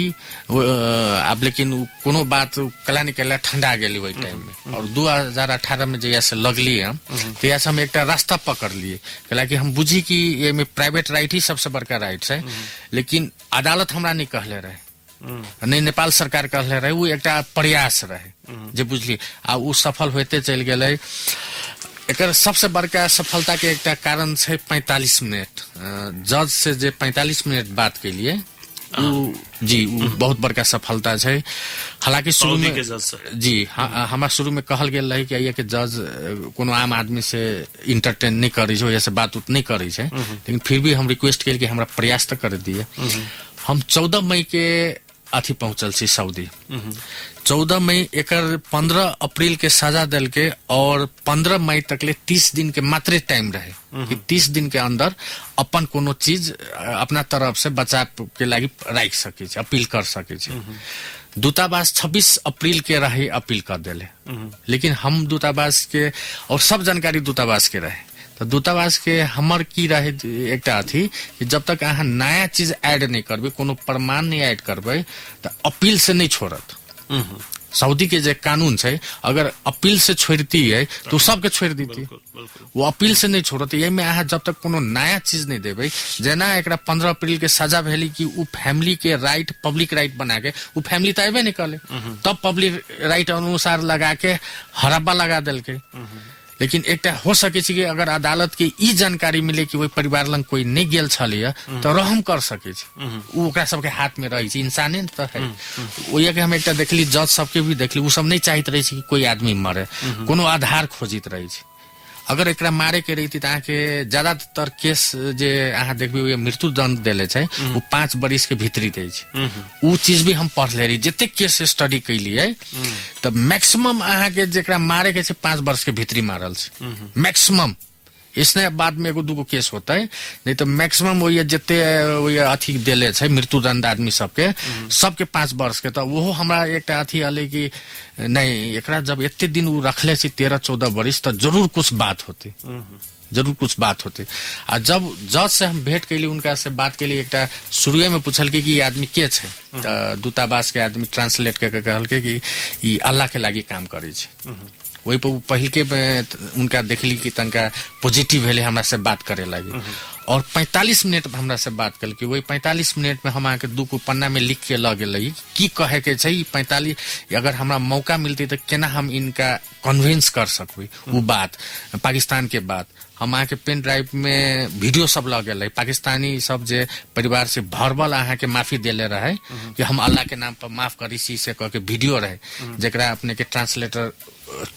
अब लेकिन कोनो बात कला निकला ठंडा गेली वही टाइम में। और 2018 में जहिया से लगली हम तहिया से हम एक रास्ता पकड़ लिए, कि हम बुझी कि ये में प्राइवेट राइट ही सबसे बड़का राइट है, लेकिन अदालत हमरा नहीं कहले रहे, नहीं नेपाल सरकार कहले रहे, वो एकटा प्रयास रहे जे बुझली आ उ सफल होते चल गेले। एकर सबसे बड़का सफलता के एकटा कारण छै 45 मिनट जज से जे 45 मिनट बात के लिए जी उ बहुत बड़का सफलता छै। हालांकि शुरू में जी हमरा शुरू में कहल गेल रहे कि जज कोनो आम आदमी से इंटरटेन नहीं करे छै, वजह से बात उत नहीं करे छै, लेकिन फिर भी हम रिक्वेस्ट केल कि हमरा प्रयास तो कर दिए। हम 14 मई के अथी पहुंचल छी सऊदी। 14 मई एकर 15 अप्रैल के सजा दिल के और 15 मई तक ले 30 दिन के मात्रे टाइम रहे कि 30 दिन के अंदर अपन कोनो चीज अपना तरफ से बचाव के लागी राख सके छे, अपील कर सके छे। दूतावास 26 अप्रैल के रहे अपील कर देले, लेकिन हम दूतावास के और सब जानकारी दूतावास के रहे, तो दूतावास के हमर की रहे एकटा थी कि जब तक अहाँ नया चीज ऐड नहीं करबे, कोनो प्रमाण नहीं ऐड करबे, तो अपील से नहीं छोड़त। सऊदी के जे कानून है, अगर अपील से छोड़ती है तो सबके छोड़ देती, वो अपील से नहीं छोड़त। ये में अहाँ जब तक कोनो नया चीज नहीं देबे, जेना एकरा 15 अप्रैल के सजा भेली कि उ फैमिली के राइट पब्लिक राइट बना के उ फैमिली तो अबे नहीं करले, तब पब्लिक राइट अनुसार लगा के हराबा लगा दिल के। लेकिन एकटा हो सके कि अगर अदालत के ई जानकारी मिले कि वही परिवार लंग कोई नहीं गेल छलिए तो रहम कर सके उ ओकरा सबके हाथ में रही, इंसाने तो है। ओया के हम एकटा देखली, जज सबके भी देखली, उ सब नहीं चाहत रही कि कोई आदमी मरे, कोनो आधार खोजित रही। अगर एकरा मारे के रही तो के ज्यादातर केस जे अहाँ देखबे मृत्यु दंड देले छै, वो 5 बरिस के भीतरी दे छै। उ चीज भी हम पढ़ ले रही, जिते केस स्टडी कैलिए तो मैक्सिमम अहाँ के जेकरा मारे के छै 5 वर्ष के भीतरी मारल छै मैक्सिमम। इसने बाद में एगो दूगो केस होता है, नहीं तो मैक्सिमम वो जिते अथी देले छै मृत्यु दंड आदमी सबके 5 वर्ष के। तो वो हमरा एक अथी आले कि नहीं एकरा जब एते दिन उ रखले छी 13-14 वर्ष, तो जरूर कुछ बात होती, जरूर कुछ बात होती। आ जब जज से हम भेंट कैली, उनका से बात कैली, एकटा शुरुए में पूछल कि ये आदमी के छै, तो दूतावास के आदमी ट्रांसलेट के कहल के कि ई अल्लाह के लागी काम करे छै। वही पर पहल के उनका देखली कि तनका पॉजिटिव भेले, हमरा से बात करे लगी और 45 मिनट हमरा से बात कल के। वही 45 मिनट में हम आके 2 पन्ना में लिख के ल गेल की कहे के छै। 45 अगर हमरा मौका मिलती तो केना हम इनका कन्विंस कर सकबे वो बात, पाकिस्तान के बात। हम आके पेन ड्राइव में वीडियो सब लग गए, पाकिस्तानी सब जे परिवार से भरबल अहाँ के माफी देले रहे कि हम अल्लाह के नाम पर माफ करी सी से कह के वीडियो रहे, जरा अपने के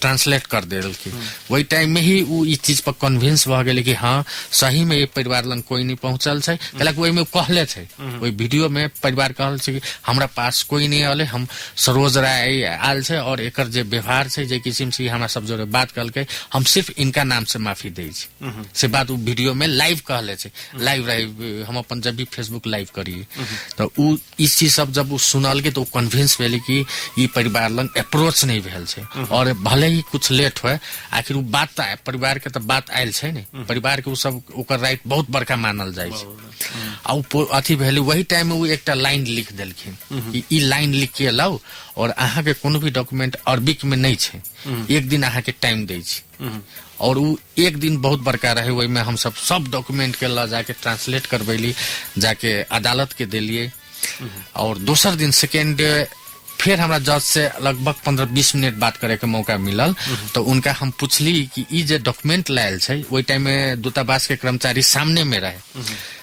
ट्रांसलेट कर देल की। वही टाइम में ही वो इस चीज पर कन्विंस भ गए कि हाँ सही में ये परिवार लंग कोई नहीं पहुंचल छै। कैलाकि वही में कहले छै, वही वीडियो में परिवार कहल छै कि हमरा पास कोई नहीं आले, हम सरोज राय आल छै और एकर जे व्यवहार छै जे किस्म से हमरा सब जोरे बात कल के, हम सिर्फ इनका नाम से माफी दे छी। से बात वो वीडियो में लाइव कहले छै, लाइव रहे हम अपन जब भी फेसबुक लाइव करिए तो उ इस चीज सब जब सुनल के तो कन्विंस भेले कि ये परिवार लंग अप्रोच नहीं भेल छै। और भले ही कुछ लेट हो, आखिर वो बात परिवार के तो बात आयल छै ने, परिवार के सब ओकर राइट बहुत बड़का मानल जाय छै। आ अथी भेले वही टाइम में वो एकटा लाइन लिख देलखिन कि ई लाइन लिख के लाओ और अहाँ के कोनो भी डॉक्यूमेंट अरबिक में नहीं छै, एक दिन अहाँ के टाइम दे छी। और वो एक दिन बहुत बड़का रहे, वही में हम सब डॉक्यूमेंट के ला जाके ट्रांसलेट करबैली, जाके अदालत के दिलिए। और दूसर दिन सेकेंड फिर हमरा जज से लगभग 15-20 मिनट बात करे के मौका मिलल। तो उनका हम पूछली कि ई जे डॉक्यूमेंट लायल छै, वही टाइम में दूतावास के कर्मचारी सामने में रहे,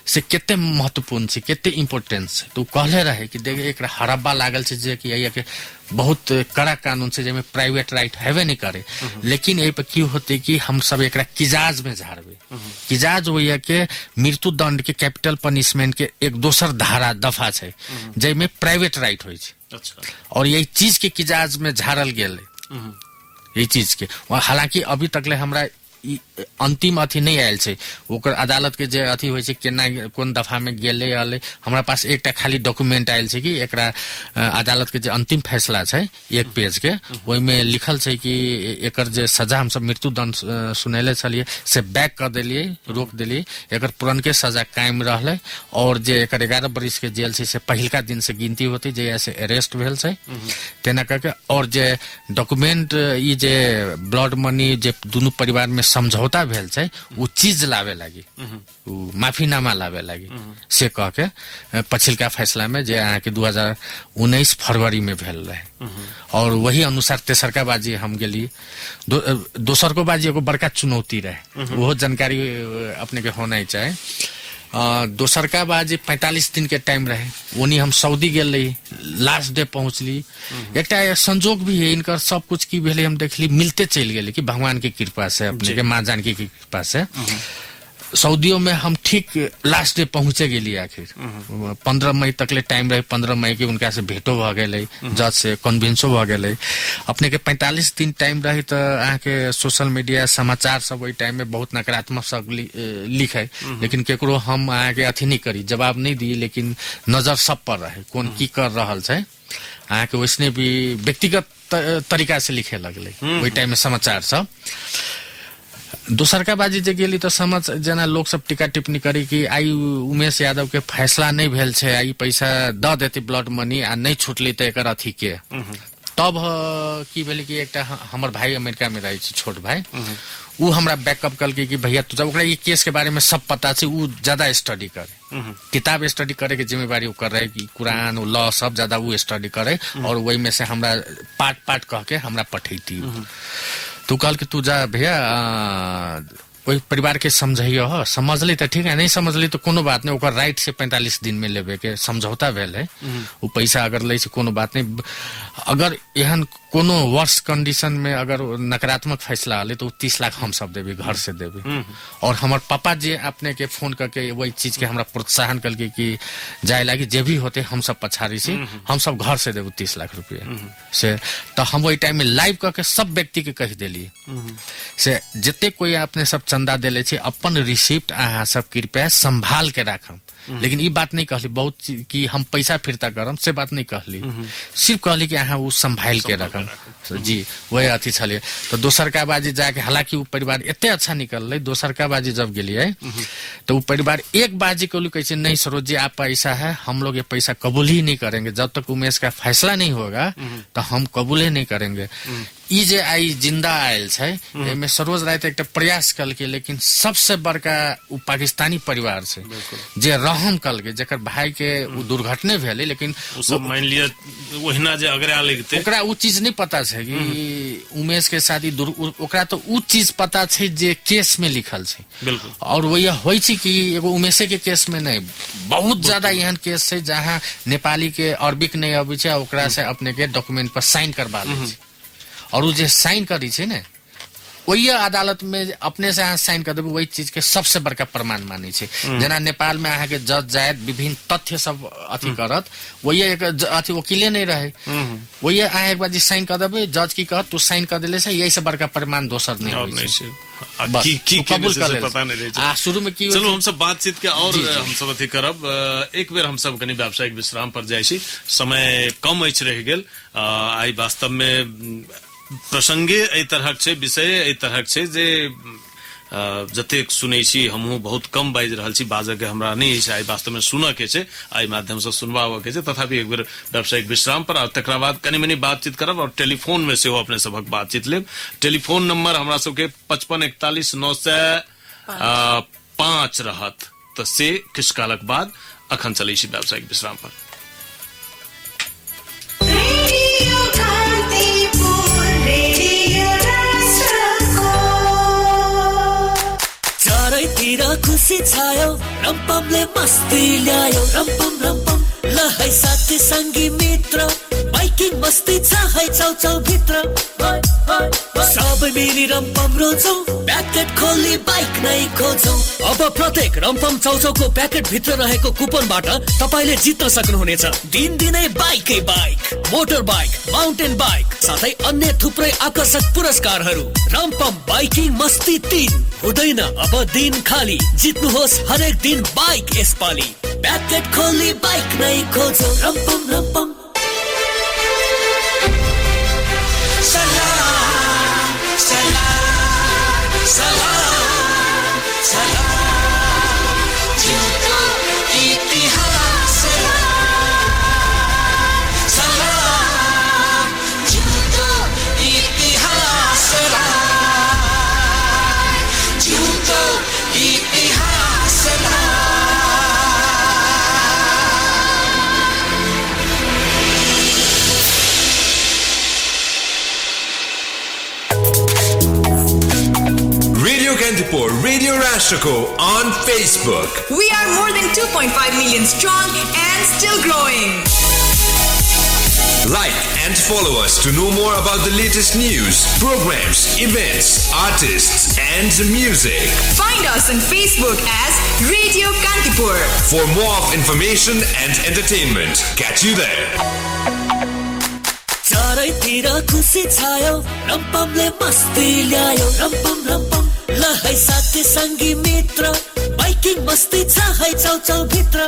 से केते महत्वपूर्ण छै, केते इम्पोर्टेंस छै। तो कहले रहे कि देख एक हराबा लागल छै जे कि ये के बहुत कड़ा कानून से जेमे प्राइवेट राइट हेवे नहीं करे, लेकिन यही पे की होते कि हम सब एकरा किजाज में झाड़बे। किजाज होइए के मृत्यु दंड के कैपिटल पनिशमेंट के एक दोसर धारा दफा छै जेमे प्राइवेट राइट होय छै। और यही चीज के किजाज में झाड़ल गेल, यही चीज के। हालांकि अभी तकले हमरा अंतिम अथी नहीं आयल छै, ओकर अदालत के जे अथी होय छै केना कोन दफा में गेले आले, हमरा पास एकटा खाली डॉक्यूमेंट आयल छै कि एकरा अदालत के जे अंतिम फैसला छै 1 पेज के, ओहि में लिखल छै कि एकर जे सजा हम सब मृत्यु दंड सुनेले छलिए से बैक कर देलिए, रोक देलिए, एकर पुरनके सजा कायम रहले। और जे एकर 11 बरिस के जेल छै से पहिलका दिन से गिनती होती जे ऐसे अरेस्ट भेल छै तेना करके। और जे डॉक्यूमेंट ई जे ब्लड मनी जे दुनू परिवार में समझौता भेल छै वो चीज लावे लागी, वो माफीनामा लावे लागी से कह के पछिलका फैसला में जे अहाँ के 2019 फरवरी में भेल रहे। और वही अनुसार तेसरका बाजी हम गेली। दोसरको बाजी एगो बड़का चुनौती रहे, वो जानकारी अपने के होना ही चाहे। दोसरका बाजी 45 दिन के टाइम रहे, ओनी हम सऊदी गेल रही, लास्ट डे पहुंचली। एकटा संजोग भी है इनकर, सब कुछ की भेले हम देखली मिलते चल गेले कि भगवान की कृपा से, अपने के माँ जानकी की कृपा से। सऊदियों में हम ठीक लास्ट डे पहुंचे गेली आखिर 15 मई तकले टाइम रहे 15 मई के उनका से भेटो भ गेलै जज से कन्विंसो भ गेलै अपने के 45 दिन टाइम रही तो अहाँ के सोशल मीडिया समाचार सब ओई टाइम में बहुत नकारात्मक सब लिखे लेकिन केकरो हम अहाँ के अथी नहीं करी जवाब नहीं दी लेकिन नजर सब पर रहे कौन की कर रहल छै अहाँ के वैसने भी व्यक्तिगत तरीका से लिखे लगले ओई टाइम में समाचार सब दोसर का बाजी जे गेली तो समझ जना लोग सब टीका टिप्पणी करी कि आई उमेश यादव के फैसला नहीं भेल छै आई पैसा द देती ब्लड मनी आ नहीं छूटली तो एकर अथी के तब की भेल कि एकटा हमर भाई अमेरिका में रहे छै छोट भाई उ हमरा बैकअप करके कि भैया तू ओकरा ये केस के बारे में सब पता छै उ ज्यादा स्टडी करे किताब स्टडी करे के जिम्मेवारी उ कर रहे कि कुरान लॉ सब ज्यादा उ स्टडी करे और वही में से हमरा पार्ट कह के हमरा पठैती तू कल कि तू जा भैया वही परिवार के समझियो हो समझली तो ठीक है नहीं समझली तो कोनो बात नहीं ओकर राइट से 45 दिन में लेवे के समझौता भेल है वो पैसा अगर ले से कोनो बात नहीं अगर एहन कोनो वर्ष कंडीशन में अगर नकारात्मक फैसला आले तो 30 लाख हम सब देवे घर से देवे और हमार पापा जी अपने के फोन करके वही चीज के हमरा प्रोत्साहन करके कि जाए लागी जे भी होते हम सब पछाड़ी से हम सब घर से देवे 30 लाख रुपया से तो हम वही टाइम में लाइव करके सब व्यक्ति के कह देली से जते कोई अपने सब चंदा देले छे अपन रिसिप्ट अहाँ सब कृपया संभाल के राखम लेकिन ये बात नहीं कहली बहुत कि हम पैसा फिरता करम से बात नहीं कहली सिर्फ कहली कि अहाँ वो संभाल के रखम जी वही अथी छलिए तो दोसर का बाजी जाके हालांकि वो परिवार इतने अच्छा निकल दोसर का बाजी जब गेलिए तो वो परिवार एक बाजी को कैसे नहीं सरोज जी आप पैसा है हम लोग ये पैसा कबूल ही नहीं करेंगे जब तक उमेश का फैसला नहीं होगा तो हम कबूल ही नहीं करेंगे ई जे आई जिंदा आयल है में सरोज राय एक प्रयास कल के लेकिन सबसे बड़का उ पाकिस्तानी परिवार से जे रहम कल के जकर भाई के उ दुर्घटना भेले लेकिन उ सब मान लिया ओहिना जे अगरा लगते ओकरा उ चीज नहीं पता है कि उमेश के शादी ओकरा तो उ चीज पता है जे केस में लिखल है बिल्कुल और वही होई छी कि एगो उमेशे के केस में नहीं बहुत ज्यादा एहन केस है जहाँ नेपाली के अरबिक नहीं अबै छै ओकरा से अपने के डॉक्यूमेंट पर साइन करवा लै छै और वो जो साइन करी छे ने वही अदालत में अपने से अहाँ साइन कर देबै वही चीज के सबसे बड़का प्रमाण मानी छे जना नेपाल में अहाँ के जज जायद विभिन्न तथ्य सब अथी करत वही एक अथी वकीले नहीं रहे वही अहाँ एक बार जी साइन कर देबै जज की कहत तू साइन कर देले से यही से बड़का प्रमाण दोसर नहीं होय छै की कबूल कर ले पता नहीं रहे शुरू में की चलो हम सब बातचीत के और हम सब अथी करब एक बेर हम सब कनी व्यावसायिक विश्राम पर जाय छी समय कम अछि रह गेल आई वास्तव में प्रसंगे एहि तरहक छै विषय एहि तरहक छै जे जतेक सुनै छी हमहूँ बहुत कम बाजि रहल छी बाजऽ के हमरा नहीं छै आई वास्तव में सुनऽ के छै आई माध्यम से सुनबाबऽ के छै तथापि एक बेर व्यावसायिक विश्राम पर और तकरा बाद कनी मनी बातचीत करब और टेलीफोन में सेहो अपने सबक बातचीत लेब टेलीफोन नंबर हमरा सबके 55 41 905 रहत तो से किछ कालक बाद अखन चलै छी व्यावसायिक विश्राम पर चारैतिर खुसी छायो रम्पमले मस्ती ल्यायो रम्पम रम्पम ल है साथी संगी मित्र बाइकिङ मस्ती छ है चाउ भित्र सबै मिली रम्पम रोजौ प्याकेट खोली बाइक नै खोजौ अब प्रत्येक रम्पम चाउचाउको प्याकेट भित्र रहेको कुपनबाट तपाईले जित्न सक्नुहुनेछ दिनदिनै बाइकै bike motor bike mountain bike साथै अन्य थुप्रै आकर्षक पुरस्कारहरू रम्पम बाइकिङ मस्ती 3 हुँदैन अब दिन खाली जित्नुहोस् हरेक दिन बाइक यसपाली प्याकेट खोली बाइक नै खोजौ रम्पम रम्पम सलाम सलाम सलाम सलाम जिउको इतिहास सलाम जिउको इतिहास जिउको इतिहास Radio Rashtrako on Facebook. We are more than 2.5 million strong and still growing. Like and follow us to know more about the latest news, programs, events, artists, and music. Find us on Facebook as Radio Kantipur. For more of information and entertainment, catch you there. चारैतिर खुसी छायो रम्पमले मस्ती ल्यायो रम्पम रम्पम ल है साथी संगी मित्र बाइकिङ मस्ती छ है चौचौ भित्र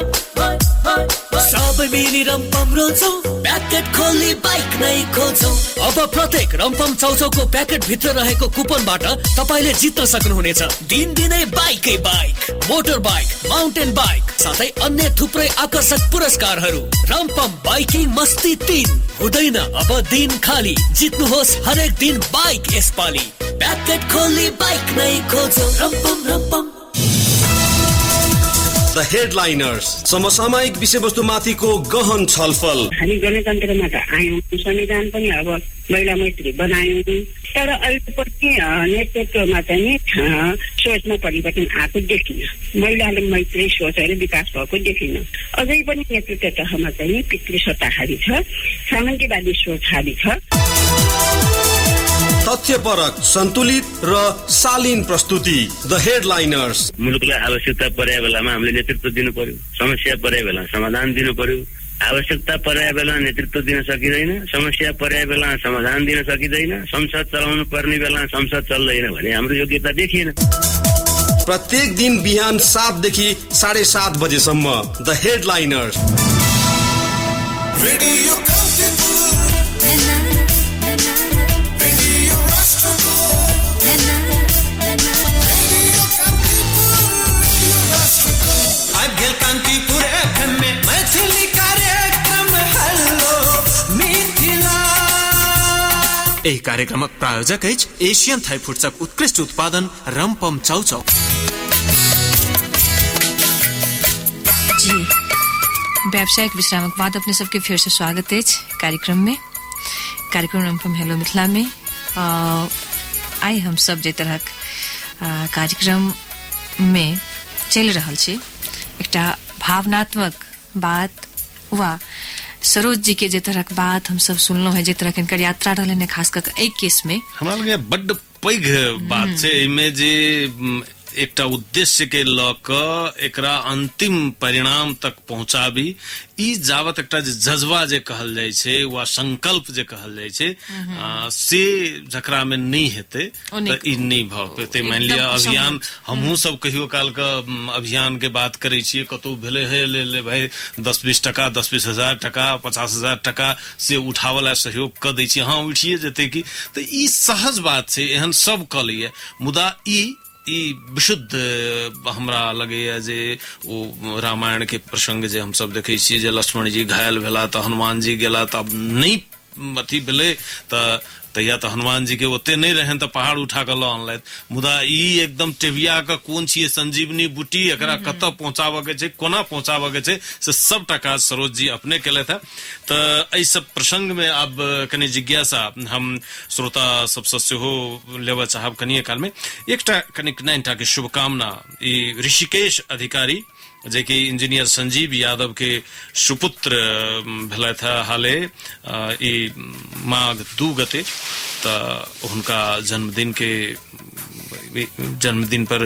सबै मिली रम्पम रोल्छौ प्याकेट खोली बाइक नै खोल्छौ अब प्रत्येक रम्पम चौचौको प्याकेट भित्र रहेको कुपनबाट तपाईले जित्न सक्नुहुनेछ दिनदिनै बाइकै bike motor bike mountain bike साथै अन्य थुप्रै आकर्षक पुरस्कारहरू रम्पम बाइकिङ मस्ती 3 हुँदैन अब दिन खाली जित्नुहोस् हरेक दिन बाइक यसपाली प्याकेट खोली बाइक नै खोजौ रम्पम रम्पम द हेडलाइनर्स समसामयिक विषयवस्तुमाथिको गहन छलफल हामी गणतन्त्रमा त आयौँ संविधान पनि अब महिला मैत्री बनायौँ तर अहिले पनि नेतृत्वमा चाहिँ सोचमा परिवर्तन आएको देखिन महिलाले मैत्री सोचेर विकास भएको देखिन अझै पनि नेतृत्व तहमा चाहिँ पितृसत्ताहारी छ सामन्तीवादी सोच हावी छ तथ्यपरक सन्तुलित र शालीन प्रस्तुति द हेडलाइनर्स मुलुकलाई आवश्यकता परेको बेलामा हामीले नेतृत्व दिनु पर्यो समस्या परेको बेला समाधान दिनु पर्यो आवश्यकता परेको बेला नेतृत्व दिन सकिँदैन समस्या परेको बेला समाधान दिन सकिँदैन संसद चलाउनु पर्ने बेला संसद चल्दैन भने हाम्रो योग्यता देखिएन प्रत्येक दिन बिहान 7 देखि 7:30 बजेसम्म द हेडलाइनर्स रेडियो कान्तिपुर FM में मैथिली कार्यक्रम हेलो मिथिला यही कार्यक्रमक प्रायोजक अछि एशियन थाई फूड्सक उत्कृष्ट उत्पादन रम्पम चौचौ जी व्यावसायिक विश्रामक बाद अपने सबके फिर से स्वागत है कार्यक्रम में कार्यक्रम रम्पम हेलो मिथिला में आई हम सब जे तरह कार्यक्रम में चल रहल छी एकटा भावनात्मक बात वा सरोज जी के जे तरह बात हम सब सुनलो है जे तरह के यात्रा रहले खास कर एक केस में हमरा लगे बड्ड पैघ बात छै एमे जे एकटा उद्देश्य के लक एकरा अंतिम परिणाम तक पहुंचाबी ई जावत एकटा जज्बा जे कहल जाय छै वा संकल्प जे कहल जाय छै से जकरा में नहीं हेते त ई नहीं भ पेते मान लिया अभियान हमहू सब कहियो काल के अभियान के बात करै छियै कतौ भेले हे ले भाई 10-20 टका 10-20 हजार टका 50 हजार टका से उठावला सहयोग क दै छी हां उठिए जेते कि त ई सहज बात छै एहन सब क लिए मुदा ई विशुद्ध हमरा लगैया जे ओ रामायण के प्रसंग जे हम सब देखै छी जे लक्ष्मण जी घायल भेला त हनुमान जी गेला त नहीं अथी भेले त तैया तो हनुमान जी के ओते नहीं रहन तो पहाड़ उठा कर लत मुदा ई एकदम टेबिया का कोन छिए संजीवनी बूटी एकरा कत पहुंचाबे के छै कोना पहुंचाबे के छै से सबटा काज सरोज जी अपने केले था तो एहि सब प्रसंग में अब कनी जिज्ञासा हम श्रोता सबसे सेहो लेबा चाहब कनिए काल में एकटा कनिक नैनटा के शुभकामना ई ऋषिकेश अधिकारी जे कि इंजीनियर संजीव यादव के सुपुत्र भेला था हाले ई माघ 2 गते त उनका जन्मदिन पर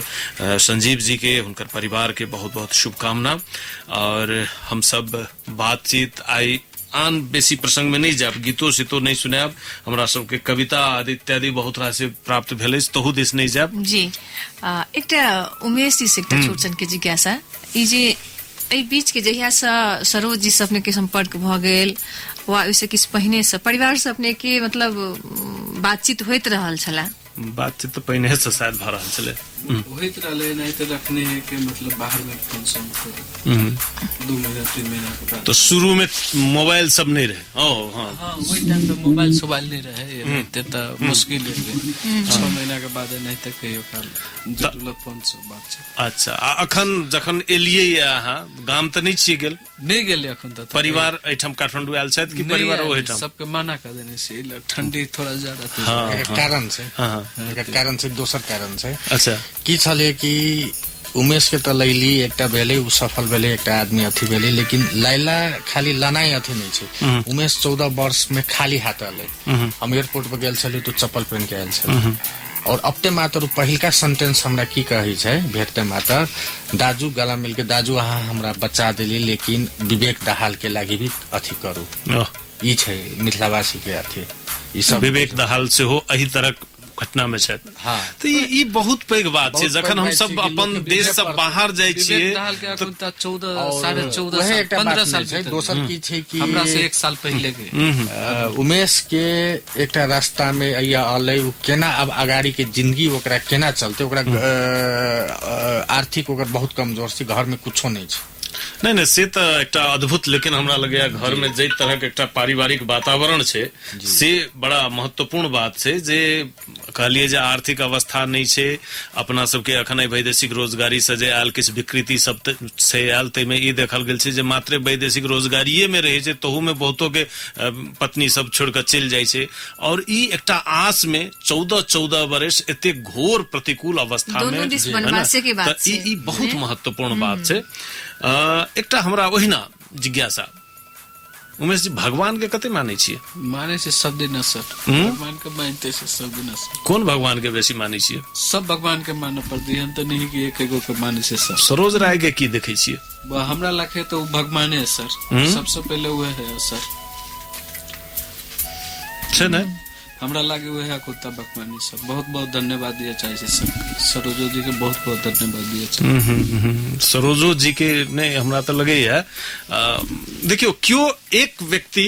संजीव जी के उनकर परिवार के बहुत बहुत शुभकामना और हम सब बातचीत आई आन बेसी प्रसंग में नहीं जाब गीतो सितो नहीं सुनाब हमरा सबके कविता आदि इत्यादि बहुत रास प्राप्त भेले तहु दिस नहीं जाब जी एकटा उमेश जी से एकटा छोटसन के जिज्ञासा ई जे एहि बीच के जहिया से सरोज जी से अपने के संपर्क भ गेल वा ओइसे किछ पहिने से परिवार से अपने के मतलब बातचीत होइत रहल छला बातचीत तो पहिने से शायद भ रहल छले होइत रहले नहीं तो रखने के मतलब बाहर में फंक्शन 2 महीना 3 महीना के बाद तो शुरू में मोबाइल सब नहीं रहे हां वही टाइम पे मोबाइल नहीं रहे ते त मुश्किल है 6 महीना के बाद नहीं तक कहियो काल जुटल फोन से बात छै अच्छा अखन जखन एलिए यहाँ गाम त नहीं छिए गेल नहीं गेले अखन त परिवार एठम काठमांडू आयल छथि कि परिवार ओहिठाम सबके मना कर देने से ठंडी थोड़ा ज्यादा कारण से कारण से दोसर कारण से अच्छा की छले कि उमेश के त लैली एकटा भेलै उ सफल भेलै एकटा आदमी अथी भेलै लेकिन लैला खाली लनाई अथी नहीं छै उमेश 14 वर्ष में खाली हाथ अलै हम एयरपोर्ट पर गेल छलियै तो चप्पल पहन के आयल छलियै और अपने मातर पहिलका सेंटेंस हमरा की कहै छै भेटते मातर दाजू गला मिल के दाजू अहाँ हमरा बचा देली लेकिन विवेक दहाल के लागि भी अथी करू ई छै मिथिलावासी के अथी ई सब विवेक दहाल से हो एही तरह घटना में छै हाँ तो ई बहुत पैघ बात छै जखन हम सब अपन देश से बाहर जाय छियै तो 14 15 साल छै दोसर की छै कि हमरा से 1 साल पहले के उमेश के एकटा रास्ता में या अलै उ केना अब अगाड़ी के जिंदगी ओकरा केना चलते ओकरा आर्थिक ओकर बहुत कमजोर छै घर में कुछो नहीं छै नहीं से तो एक अद्भुत लेकिन हमरा लगे घर में जे तरह के एक पारिवारिक वातावरण छै से बड़ा महत्वपूर्ण बात छै जे कहलिए जे आर्थिक अवस्था नहीं छै अपना सबके अखन वैदेशिक रोजगारी से जे आयल किछ विकृति सब से आयल तै में ई देखल गेल छै जे मात्र वैदेशिक रोजगारीये में रहे छै तहू में बहुतो के पत्नी सब छोड़ के चल जाय छै और ई एकटा आस में 14 वर्ष एते घोर प्रतिकूल अवस्था में ई बहुत महत्वपूर्ण बात छै एकटा हमरा ओहिना जिज्ञासा उमेश जी भगवान के कते माने छियै माने से सब दिन सर भगवान के मानते से सब दिन सर कौन भगवान के बेसी माने छियै सब भगवान के माने पर दिहन त नहीं कि एक एगो के माने से सर सरोज राय के की देखे छियै हमरा लाखे तो भगवाने है सर सबसे पहले वो है सर छै न हमरा लागे वो है कुत्ता भगवानी सर बहुत बहुत धन्यवाद दिया चाहिए सर सरोजो जी के बहुत बहुत धन्यवाद दिया चाहिए सरोजो जी के ने हमरा तो लगे है देखियो क्यों एक व्यक्ति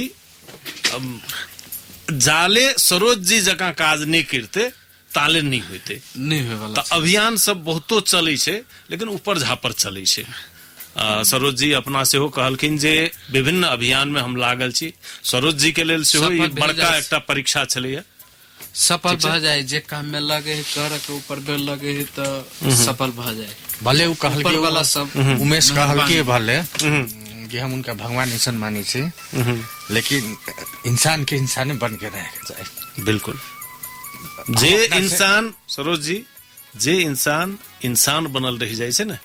जाले सरोज जी जका काज नहीं करते ताले नहीं होते नहीं होय वाला अभियान सब बहुतो चले छे लेकिन ऊपर झापर चले छे सरोज जी अपना से हो कहलखिन जे विभिन्न अभियान में हम लागल छी सरोज जी के लेल से हो बड़का एकटा परीक्षा छले सफल भ जाए जे काम में लगे है कर के ऊपर बेल लगे है तो सफल भ जाए भले उ कहल के वाला सब उमेश कहल के भले कि हम उनका भगवान इंसान मानी छे लेकिन इंसान के इंसाने बन के रहे के चाहे बिल्कुल जे इंसान सरोज जी जे इंसान बनल रह जाय छे ना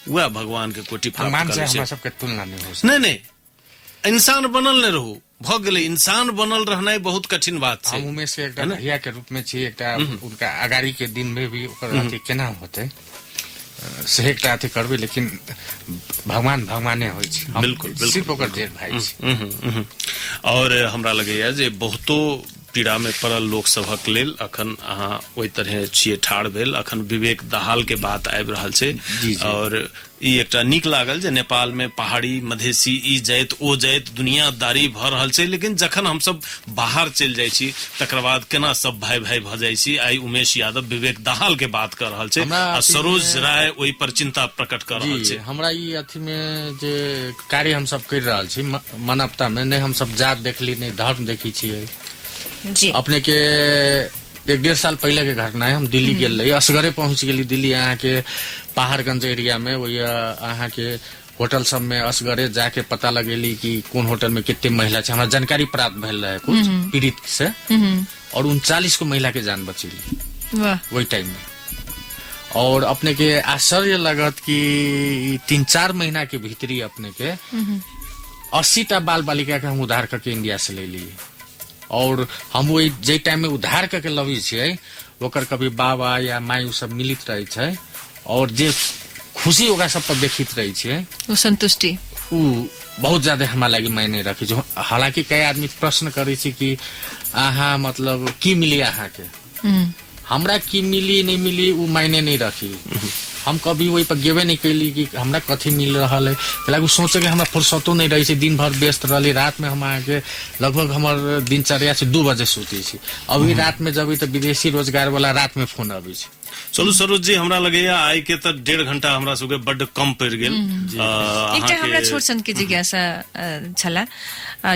वह भगवान के कोटि प्राप्त करे हमरा सबके तुलना नहीं हो नहीं इंसान बनल नहीं रहू भ गेले इंसान बनल रहनाइ बहुत कठिन बात छै हम उमेश के एकटा भैया के रूप में छी एकटा उनका अगाड़ी के दिन में भी ओकर अथी केना होते से एकटा अथी करबे लेकिन भगवाने होय छै बिल्कुल सिर्फ ओकर जेठ भाई छै और हमरा लगैया जे बहुतो पीड़ा में पड़ल लोक सभक लेल अखन अहाँ ओहि तरह छियै ठाड़ भेल अखन विवेक दहाल के बात आबि रहल छै और ई एकटा नीक लागल जे नेपाल में पहाड़ी मधेसी ई जाइत ओ जाइत दुनियादारी भ रहल छै लेकिन जखन हम सब बाहर चल जाय छी तकर बाद केना सब भाई भ जाय छी आई उमेश यादव विवेक दहाल के बात कर रहल छै आ सरोज राय ओहि पर चिंता प्रकट कर रहल छै हमरा ई अथी में जे कार्य हम सब कर रहल छी मानवता में नहीं हम सब जात देखली नहीं धर्म देखी छियै जी अपने के 1.5 साल पहले के घटना है हम दिल्ली गेल रही असगरे पहुंच गेली दिल्ली यहाँ के पहाड़गंज एरिया में वही यहाँ के होटल सब में असगरे जाके पता लगेली कि कौन होटल में कितने महिला छै हमरा जानकारी प्राप्त भेल रहे कुछ पीड़ित से और 39 को महिला के जान बचेली वही टाइम में और अपने के आश्चर्य लगत कि 3-4 महीना के भीतरी अपने के 80टा बाल बालिका के हम उद्धार करके इंडिया से ले लिए और हम वही जे टाइम में उद्धार करके लवी छियै ओकर कभी बाबा या माई उ सब मिलित रहे छै और जे खुशी ओकरा सब पर देखित रहे छै वो संतुष्टि उ बहुत ज्यादा हमरा लागि मायने रखी जो हालांकि कई आदमी प्रश्न करे छै कि आहा मतलब की मिली आहा के हमरा की मिली नहीं मिली उ मायने नहीं रखी हम कभी वही पर गेबे नहीं कैली कि हमरा कथी मिल रहा है लाग सोचे कि हमरा फुर्सतो नहीं रही दिन भर व्यस्त रही रात में हम आके लगभग हमर दिनचर्या से 2 बजे सोते छी अभी रात में जब तो विदेशी रोजगार वाला रात में फोन आबे छै चलू सरोज जी हमरा लगैया आइ के त 1.5 घंटा हमरा सबके बड्ड कम पड़ गेल एकटा हमरा छोट सन के जिज्ञासा छला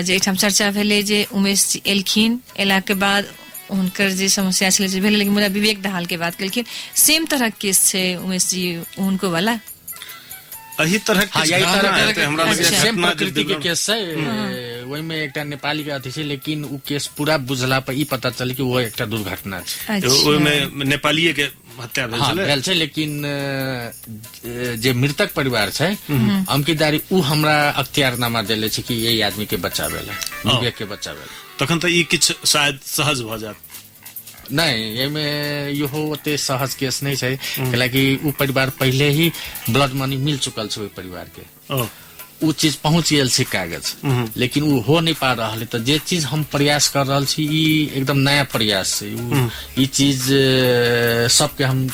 जे एकठाम चर्चा भेले जे उमेश जी एलखिन एला के बाद उनकर जे समस्या छले जे भेले लेकिन मुदा विवेक दहाल के बात केलखिन सेम तरह केस छै उमेश जी उनको वाला एही तरह के हमरा सेम प्रकृति के केस छै वही में एकटा नेपाली के अथी छै लेकिन उ केस पूरा बुझला पर ई पता चली कि वो एकटा दुर्घटना छै ओइ में नेपालीये के हत्या भेल हाँ, छलै भेल छै, लेकिन जे मृतक परिवार छै अमकीदारी उ हमरा अख्तियारनामा देले छै कि यही आदमी के बचावे ला, विवेक के बचावे ला। तखन तऽ ई किछु शायद सहज भऽ जायत। नहीं, एमे इहो ओते सहज केस नहीं छै, कैलाकि उ परिवार पहले ही ब्लड मनी मिल चुकल छै ओहि परिवार के। उ चीज पहुंच गेल छै कागज, लेकिन उ हो नहीं पा रहा है। तो जे चीज हम प्रयास कर रहल छी ई एकदम नया प्रयास छै। ई चीज सबके हम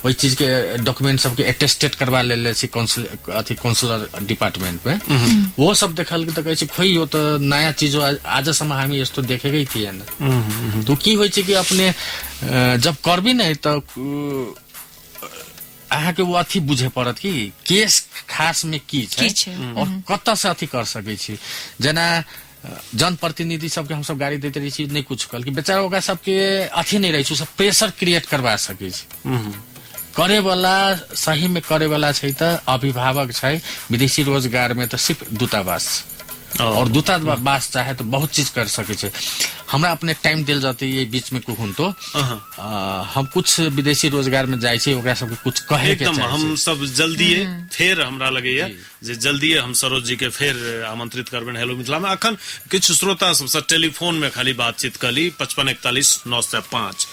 वही चीज के डॉक्यूमेंट सबके अटेस्टेड करवा लेले छी काउंसलर डिपार्टमेंट में। वो सब देखल तो कहै छै खोई हो तो नया चीज आजसम्म हामी यस्तो देखेकै थिएन। तो की होइ छै कि अपने जब करबी नहीं तो अहाँके वो अथी बुझे पड़त कि केस खास में की छै और कत से अथी कर सकै छी। जेना जनप्रतिनिधि सबके हम सब गाड़ी देते रही छी, नहीं कुछ कल कि बेचारा ओकरा सबके अथी नहीं रही, सब प्रेशर क्रिएट करवा सकै छी। करे वाला सही में करे वाला छै त अभिभावक छै, विदेशी रोजगार में तो सिर्फ दूतावास, और दूतावास चाहे तो बहुत चीज कर सके छे। हमरा अपने टाइम दिल जाते ये बीच में कुहुन तो हम कुछ विदेशी रोजगार में जाय छे, ओकरा सबके कुछ कहे के एकदम हम सब जल्दीए फेर हमरा लगैया जे जल्दीए हम सरोज जी के फेर आमंत्रित करबन हेलो मिथिला में। अखन किछु श्रोता सबसे टेलीफोन में खाली बातचीत कली 5541 905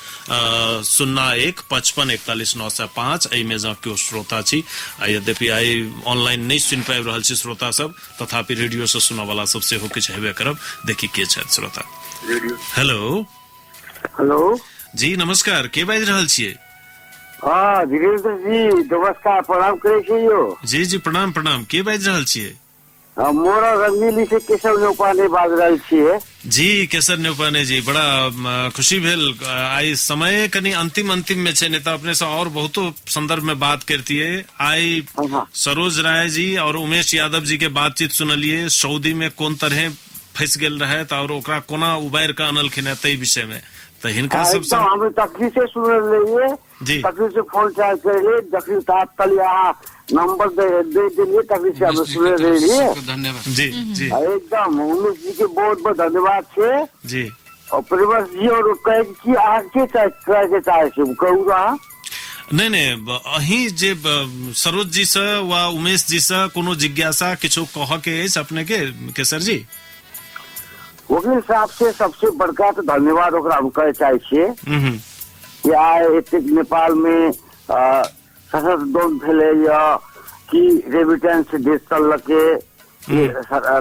01 55 41 905। एहि में जो केओ श्रोता छी, यद्यपि आई ऑनलाइन नहीं सुन पाबि रहल छी श्रोता सब, तथापि रेडियो से सुनऽ वाला सब सेहो किछु हेबे करब। देखी के छथि श्रोता। हेलो हेलो जी नमस्कार, के बाजि रहल छियै? हाँ धीरेन्द्र जी नमस्कार, प्रणाम करे छियो। जी जी प्रणाम प्रणाम, के बाजि रहल छियै? मोरा रंगीली से केशव न्यौपाने बाज रहल छियै। जी केशव न्यौपाने जी, बड़ा खुशी भेल। आई समय कनी अंतिम में छै, नहीं तो अपने से और बहुतो संदर्भ में बात करतिये। आई सरोज राय जी और उमेश यादव जी के बातचीत सुनलिए, सऊदी में कोन तरह फंस गेल रहे और ओकरा कोना उबार के आनलखिन तै विषय में। तो हिनका सबसे हम तकलीफ से सुन रहिए जी, तकलीफ से फोन चार्ज करे, तकलीफ तात्कालिक नंबर दे दिए, तकलीफ से हम सुन रहिए। धन्यवाद जी जी एकदम उमेश जी के बहुत बहुत धन्यवाद छे जी। और परिवार जी और कहे कि आगे के चाहे छे कहू रहा नहीं अही जे सरोज जी से वा उमेश जी से कोनो जिज्ञासा किछो कह के अछि अपने के केसर जी? वकील साहब से सबसे बड़का तो धन्यवाद ओकरा हम कहे चाहे छिए कि आए एते नेपाल में सशक्त दोन भेले या कि रेमिटेंस देश चलके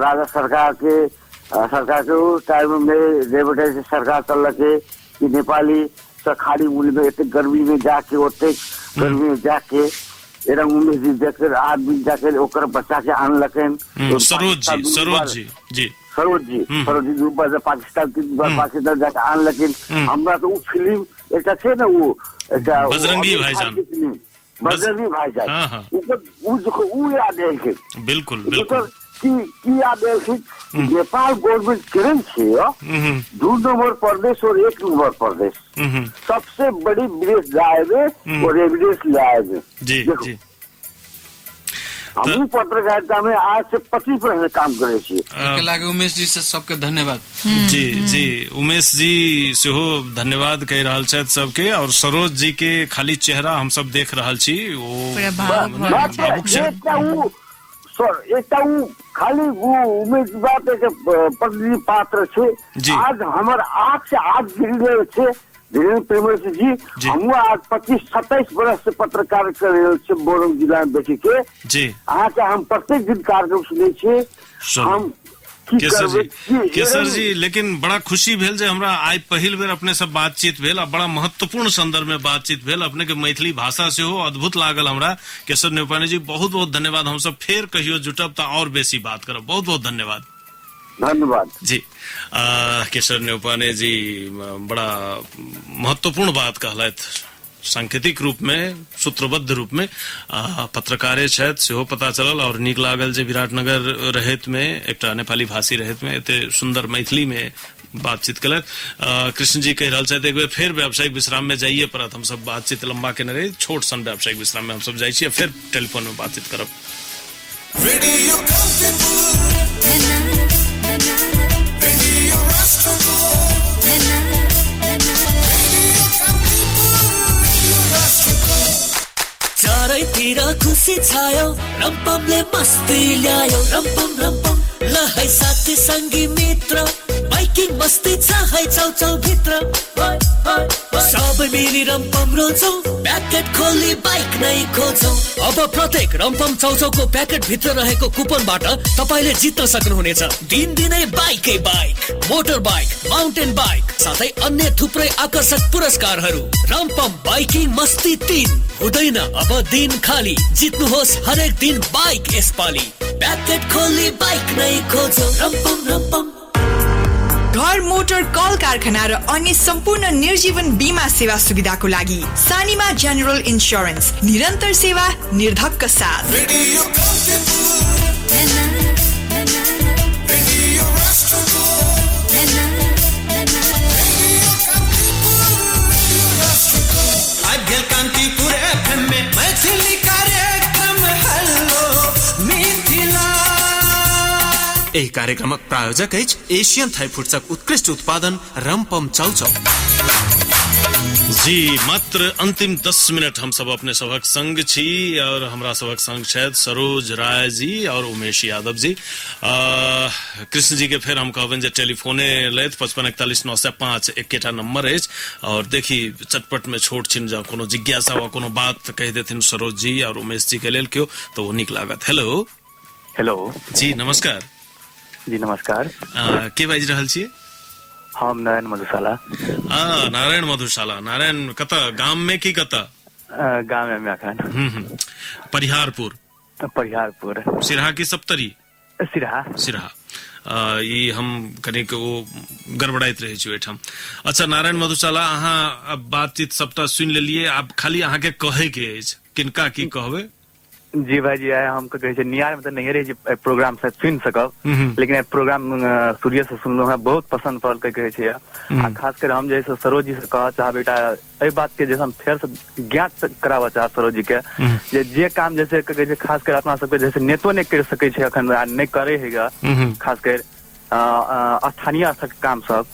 राजा सरकार के टाइम में रेमिटेंस सरकार चलके कि नेपाली खाड़ी मूल्य में एते गर्मी में जाके ओते गर्मी में जाके एरंग उमेश जी देख आदमी जाके ओकर बच्चा के आनलकन। सरोज जी जी सरोज जी पाकिस्तान जाके आनलकिन। हमरा तो उ फिल्म एक छे ना वो बजरंगी भाईजान, बजरंगी भाईजान उ याद है। बिल्कुल बिल्कुल की याद है नेपाल गवर्नमेंट करें छे 2 नंबर प्रदेश और 1 नंबर प्रदेश सबसे बड़ी विदेश जाएंगे और विदेश ले आएंगे। जी जी हम पत्रकारिता में आज से 25 वर्ष से काम करे छी। लागे उमेश जी से सबके धन्यवाद। जी जी उमेश जी सेहो धन्यवाद कह रहल छथि सबके, और सरोज जी के खाली चेहरा हम सब देख रहल छी, वो भावुक छथि। एकटा खाली वो उमेश बात एक प्रतिनिधि पात्र छे। आज हमार आँख से आज गिर छे धीरेन्द्र प्रेमर जी। हम आज 25-27 वर्ष से पत्रकार कर रहे छे बोरंग जिला में बैठ के जी। अहाँ के हम प्रत्येक दिन कार्यक्रम सुने छे। हम केसर जी लेकिन बड़ा खुशी भेल जे हमरा आई पहिल बेर अपने सब बातचीत भेल, आ बड़ा महत्वपूर्ण संदर्भ में बातचीत भेल। अपने के मैथिली भाषा से हो अद्भुत लागल हमरा। केसर न्यौपाने जी बहुत बहुत धन्यवाद। हम सब फेर कहियो जुटब त और बेसी बात करब। बहुत बहुत धन्यवाद। धन्यवाद जी। केसर न्यौपाने जी बड़ा महत्वपूर्ण बात कहलथि, सांकेतिक रूप में सूत्रबद्ध रूप में पत्रकारे छथि सेहो पता चलल। और नीक लागल जे विराटनगर रहत में एकटा नेपाली भाषी रहत में एते सुंदर मैथिली में बातचीत कलक। कृष्ण जी कह रहल छथि एक बेर फेर व्यावसायिक विश्राम में जाइए परत। हम सब बातचीत लंबा केने रही, छोट सन व्यावसायिक विश्राम में हम सब जाइ छियै, फिर टेलीफोन में बातचीत करब। Radio खुसी छायो रम्पमले मस्ती ल्यायो रम्पम रम्पम ल है साथी संगी मित्र बाइकिङ मस्ती छ है चौचौ भित्र सबै मिली रम्पम रोजौ प्याकेट खोली बाइक नै खोजौ अब प्रत्येक रम्पम चौचौको प्याकेट भित्र रहेको कुपनबाट तपाईले जित्न सक्नुहुनेछ दिनदिनै बाइकै bike motor bike mountain bike साथै अन्य थुप्रै आकर्षक पुरस्कारहरू रम्पम बाइकिङ मस्ती 3 हुँदैन अब दिन खाली जित्नुहोस् हरेक दिन बाइक यसपाली प्याकेट खोली बाइक नै खोजौ रम्पम रम्पम घर मोटर कल कारखाना र अन्य सम्पूर्ण निर्जीवन बीमा सेवा सुविधाको लागि सानिमा जनरल इन्स्योरेन्स निरन्तर सेवा निर्धक्क साथ कान्तिपुर एफएम में मैथिली कार्यक्रम हेलो मिथिला यही कार्यक्रमक प्रायोजक अछि एशियन थाई फूड्सक उत्कृष्ट उत्पादन रम्पम चाउचाउ। जी मात्र अंतिम 10 मिनट हम सब अपने सबक संग छी और हमरा सबक संग शायद सरोज राय जी और उमेश यादव जी। कृष्ण जी के फिर हम कहबन जे टेलीफोने लेत 5541 एकेटा नंबर है और देखी चटपट में छोट छिन जा कोनो जिज्ञासा वा कोनो बात कह देथिन सरोज जी और उमेश जी के लेल क्यों तो वो निक लागत। हेलो हेलो जी नमस्कार। जी नमस्कार के बाज रहल छी? हम नारायण मधुशाला। नारायण मधुशाला। नारायण कता गांव में की कता? गांव में अखन परिहारपुर सिरहा की सप्तरी सिरहा ई हम कनिक वो गड़बड़ाइत रहे छी एठाम। अच्छा नारायण मधुशाला अहाँ अब बातचीत सबटा सुन लेलिए आब खाली अहाँ के कहे के अछि किनका की कहबे? जी भाईजी आए हम कहे छै नियार मतलब नहीं रहे प्रोग्राम से सुन सकब लेकिन प्रोग्राम सूर्य से सुनलो है बहुत पसंद पड़ल कहे छै आ खास कर हम जैसे सरोज जी से कह चाह बेटा ए बात के जैसे हम फेर से ज्ञात करावा चाह सरोज जी के जे काम जैसे कहे छै खास कर अपना सबके जैसे नेतो नहीं कर सके छै अखन नहीं करे हैगा खास कर स्थानीय स्तर के काम सब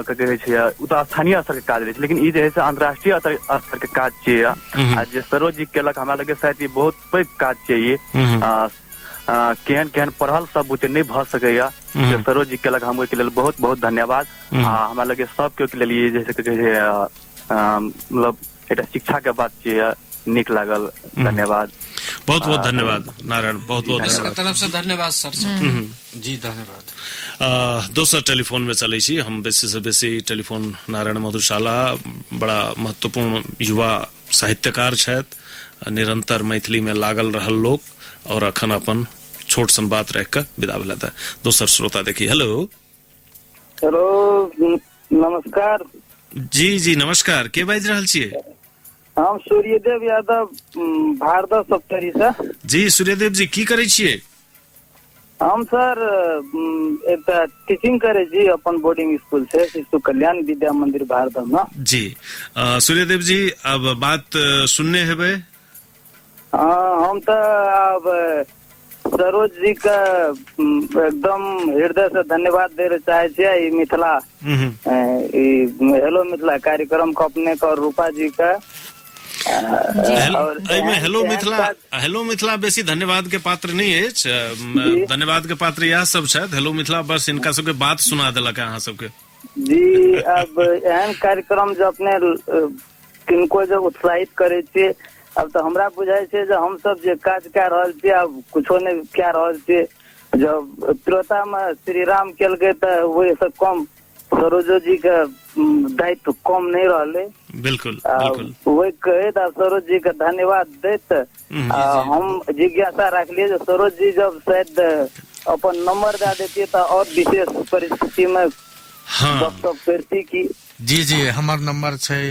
कहे छै उ तो स्थानीय स्तर के काज रहे लेकिन ई जे है अंतर्राष्ट्रीय स्तर के काज छै आ जे सरोज जी केलक हमरा लगे शायद ई बहुत पैघ काज छै ई केहन केहन पढ़ल सब बुझे नहीं भ सकैया जे सरोज जी केलक हम ओके लेल बहुत बहुत धन्यवाद। हमरा लगे सब के लेल ई जैसे कहे छै मतलब एटा शिक्षा के बात छै निक लागल धन्यवाद बहुत बहुत धन्यवाद नारायण बहुत बहुत तरफ से धन्यवाद सर जी धन्यवाद। दोसर टेलीफोन में चले छी हम बेसी से बेसी टेलीफोन नारायण मधुशाला बड़ा महत्वपूर्ण युवा साहित्यकार छथि निरंतर मैथिली में लागल रहल लोग और अखन अपन छोट सन बात रह के विदा भेला था। दोसर श्रोता देखी। हेलो हेलो नमस्कार जी जी नमस्कार के बाज रहल छियै? हम सूर्यदेव यादव भारदा सप्तरी से। जी सूर्यदेव जी की करे छियै? हम सर एक टीचिंग करे जी अपन बोर्डिंग स्कूल से शिशु कल्याण विद्या मंदिर भारदा में। जी सूर्यदेव जी अब बात सुनने हेबे? हम तो अब सरोज जी का एकदम हृदय से धन्यवाद दे चाहे छे मिथिला हेलो मिथिला कार्यक्रम को अपने का रूपा जी का हेलो मिथिला बेसी धन्यवाद के पात्र नहीं है। धन्यवाद के पात्र यह सब शायद हेलो मिथिला बस इनका सबके बात सुना दिलक अहाँ सबके। जी अब एहन कार्यक्रम जो अपने किनको जो उत्साहित करे छे अब तो हमरा बुझाई छे जो हम सब जे काज कर रहल छी अब कुछो नहीं कह रहल छी जब त्रेता में श्री राम केल गए तो वही सब कम सरोजो जी का दायित्व कम नहीं रहले बिल्कुल वही कहे सरोज जी का धन्यवाद देत हम जिज्ञासा रख लिए जो सरोज जी जब शायद अपन नंबर दे देती तो और विशेष परिस्थिति में वक्तव्य करती की। जी जी हमार नंबर छै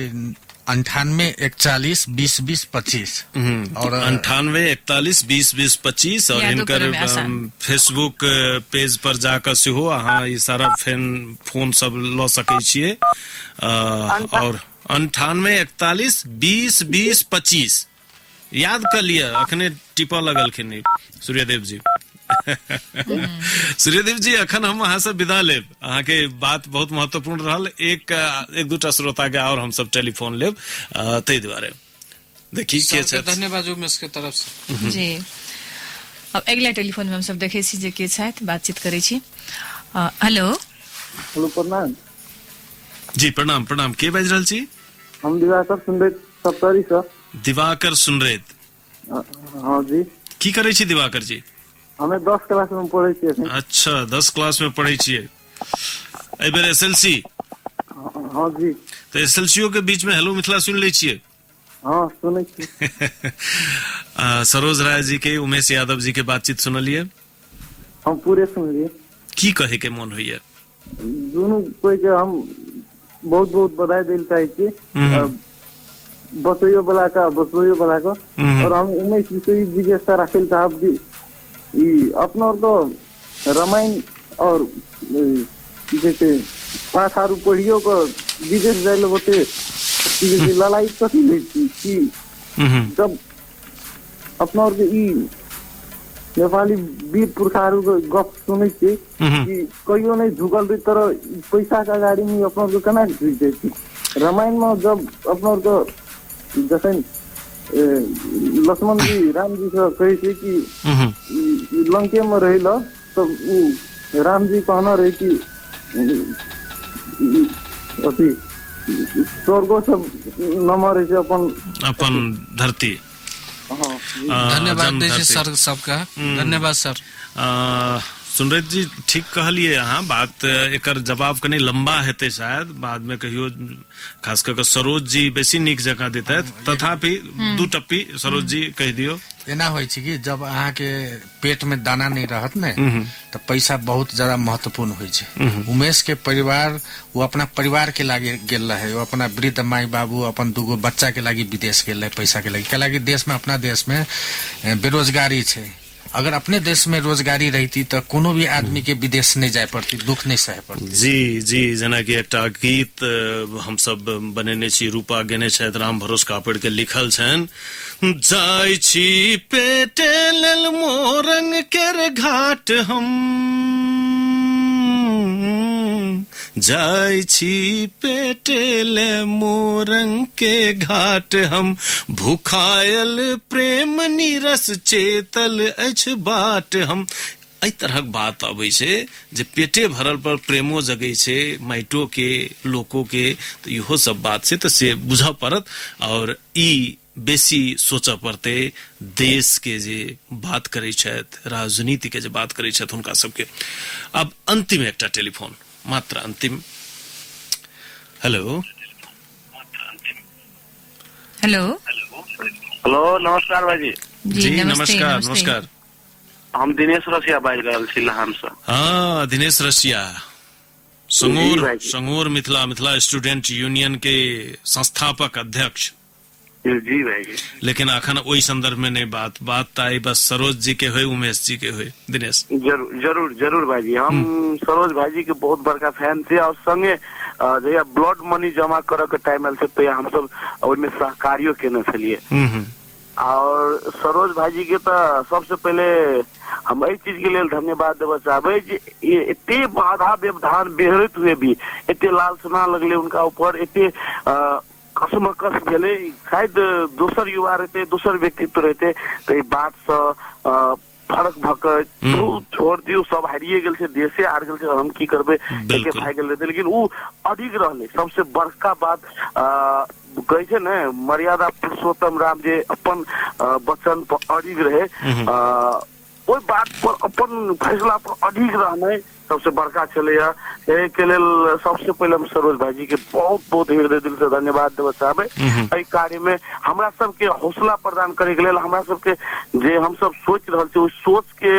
9841202025 और 9841202025 और इनकर फेसबुक पेज पर जाकर सेहो अहाँ ई सारा फोन सब ल सकै छियै और 9841202025 याद कर लिया अखने टिपा लगलखिन सूर्यदेव जी। सूर्यदेव जी अखन हम अहाँ से विदा लेब अहाँ के बात बहुत महत्वपूर्ण रहल एक दूटा श्रोता के और हम सब टेलीफोन लेब तै दुआरे देखिए के सबके छथि धन्यवाद उमेश के तरफ से। जी अब अगला टेलीफोन में हम सब देखे छी जे के छथि बातचीत करै छी। हेलो हेलो प्रणाम जी प्रणाम प्रणाम के बाजि रहल छी? हम दिवाकर सुनरेत सप्तरी सर। दिवाकर सुनरेत हाँ जी। की करै छी दिवाकर जी? हमें 10 क्लास में पढ़े छियै। अच्छा 10 क्लास में पढ़े छियै। एहि बेर एसएलसी? हाँ जी। तो एसएलसीओ के बीच में हेलो मिथिला सुन ले छियै? हाँ सुनै छी। सरोज राय जी के, उमेश यादव जी के बातचीत सुनलिए? हम पूरे सुनलिए। की कहे के मन होइए? दोनों कोई के हम बहुत बहुत बधाई देल चाहे छी, बसोइयो वाला का बसोइयो वाला का। और हम उमेश विश्वजीत जी के सर अखिल साहब जी अपना तो रामायण और जैसे पाँच आरू पढ़ियो को विदेश जाए होते लड़ाई कथी कि जब अपना और नेपाली वीर पुरखारू के गप सुनै छी कि कहियो नहीं झुकल रही तरह पैसा का गाड़ी में अपना को केना जीते छी। रामायण में जब अपना को जैसे लक्ष्मण जी राम जी से कहे थे कि लंके में रहे लो तो राम जी कहना रहे कि अथी स्वर्गो सब नमरे से अपन धरती। धन्यवाद दे सर सबका, धन्यवाद सर। सुनरेत जी ठीक कहलिए अहाँ बात, एकर जवाब कनी लंबा हेते शायद, बाद में कहियो खास करके सरोज जी बेसी नीक जगह देते, तथापि दू टप्पी सरोज जी कह दियो। एना होइ छै कि जब अहाँ के पेट में दाना नहीं रहत ने तो पैसा बहुत ज्यादा महत्वपूर्ण होइ छै। उमेश के परिवार वो अपना परिवार के लागे गेल रहे, वो अपना वृद्ध माई बाबू अपन दूगो बच्चा के लागी विदेश गेल रहे पैसा के लागी, कैलाकि देश में अपना देश में बेरोजगारी छै। अगर अपने देश में रोजगारी रहती तो कोनो भी आदमी के विदेश नहीं जाय पड़ती, दुख नहीं सहे पड़ती। जी जी, जेना कि एकटा गीत हम सब बनेने छी, रूपा गेने छथि राम भरोस कापड़ के लिखल छन, जाय छी पेटे लेल मोरंग केर घाट हम, जाय छी पेटे ले मोरंग के घाट हम, भूखायल प्रेम निरस चेतल अछि बाट हम। एहि तरहक बात अबै छै जे पेटे भरल पर प्रेमो जगै छै माइटो के लोको के, तो इहो सब बात छै, तो से बुझ पड़त और ई बेसी सोचऽ पड़ते देश के जे बात करै छथि, राजनीति के जे बात करै छथि हुनका सबके। अब अंतिम एकटा टेलीफोन, मात्र अंतिम। हेलो हेलो हेलो, नमस्कार भाजी। जी नमस्कार नमस्कार। हम दिनेश रसिया बाजि रहल छी लहान से। हाँ दिनेश रसिया, संगूर मिथिला स्टूडेंट यूनियन के संस्थापक अध्यक्ष। जी भाई। लेकिन अखन ओहि संदर्भ में नहीं बात आई बस सरोज जी के हुए, उमेश जी के हुए। दिनेश जरूर भाई, हम सरोज भाई के बहुत बड़का फैन थे और संगे जहिया ब्लड मनी जमा करे के टाइम आयल तो हम सब ओहिमे सहकारियों केने छलिए। और सरोज भाई के तो सबसे पहले हम एहि चीज के लिए धन्यवाद देना चाहबे जे एते बाधा व्यवधान बेहरत हुए भी एते लालसना लगले उनका ऊपर, एते कसमकस भेले, शायद दोसर युवा रहते, दोसर व्यक्तित्व रहते तो बात से फर्क भक छोड़ दियो, सब हारिए गेल छै, देशे हार गेल छै, हम की करबे एके भाग गेल रहते। लेकिन वो अधिक रहले, सबसे बड़का बात कहै छै ने मर्यादा पुरुषोत्तम राम जे अपन वचन पर अडिग रहे, ओहि बात पर अपन फैसला पर अडिग रहने सबसे बड़का चले के लेल सबसे पहले हम सरोज भाई के बहुत बहुत हृदय दिल से धन्यवाद देना चाहबे। एहि कार्य में हमरा सबके हौसला प्रदान करे के लेल, हमरा सबके जे हम सब सोच रहल छी, उस सोच के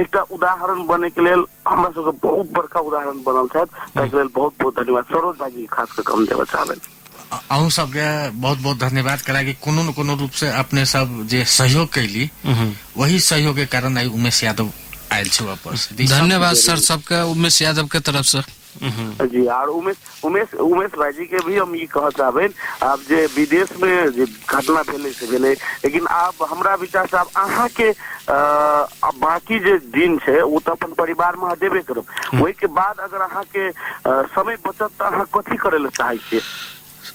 एकटा उदाहरण बने के लेल हमरा सबके बहुत बड़का उदाहरण बनल छथि, ताहि लेल बहुत बहुत धन्यवाद सरोज भाई खास कर हम देना चाहबे। अहूँ सबके बहुत बहुत धन्यवाद करा कि कोनो न कोनो रूप से अपने सब जे सहयोग कैली, वही सहयोग के कारण आई उमेश यादव आयल छै वापस। धन्यवाद सर सबके, उमेश यादव के तरफ से। जी, और उमेश भाई जी के भी हम ये कह चाहबे, आप जे विदेश में जे घटना भेले से भेले, लेकिन आप हमरा विचार से आप अहाँ के बाकी जे दिन छै वो तो अपन परिवार में देबे करब, वही के बाद अगर अहाँ के समय बचत तो अहाँ कथी करे ले चाहे छियै?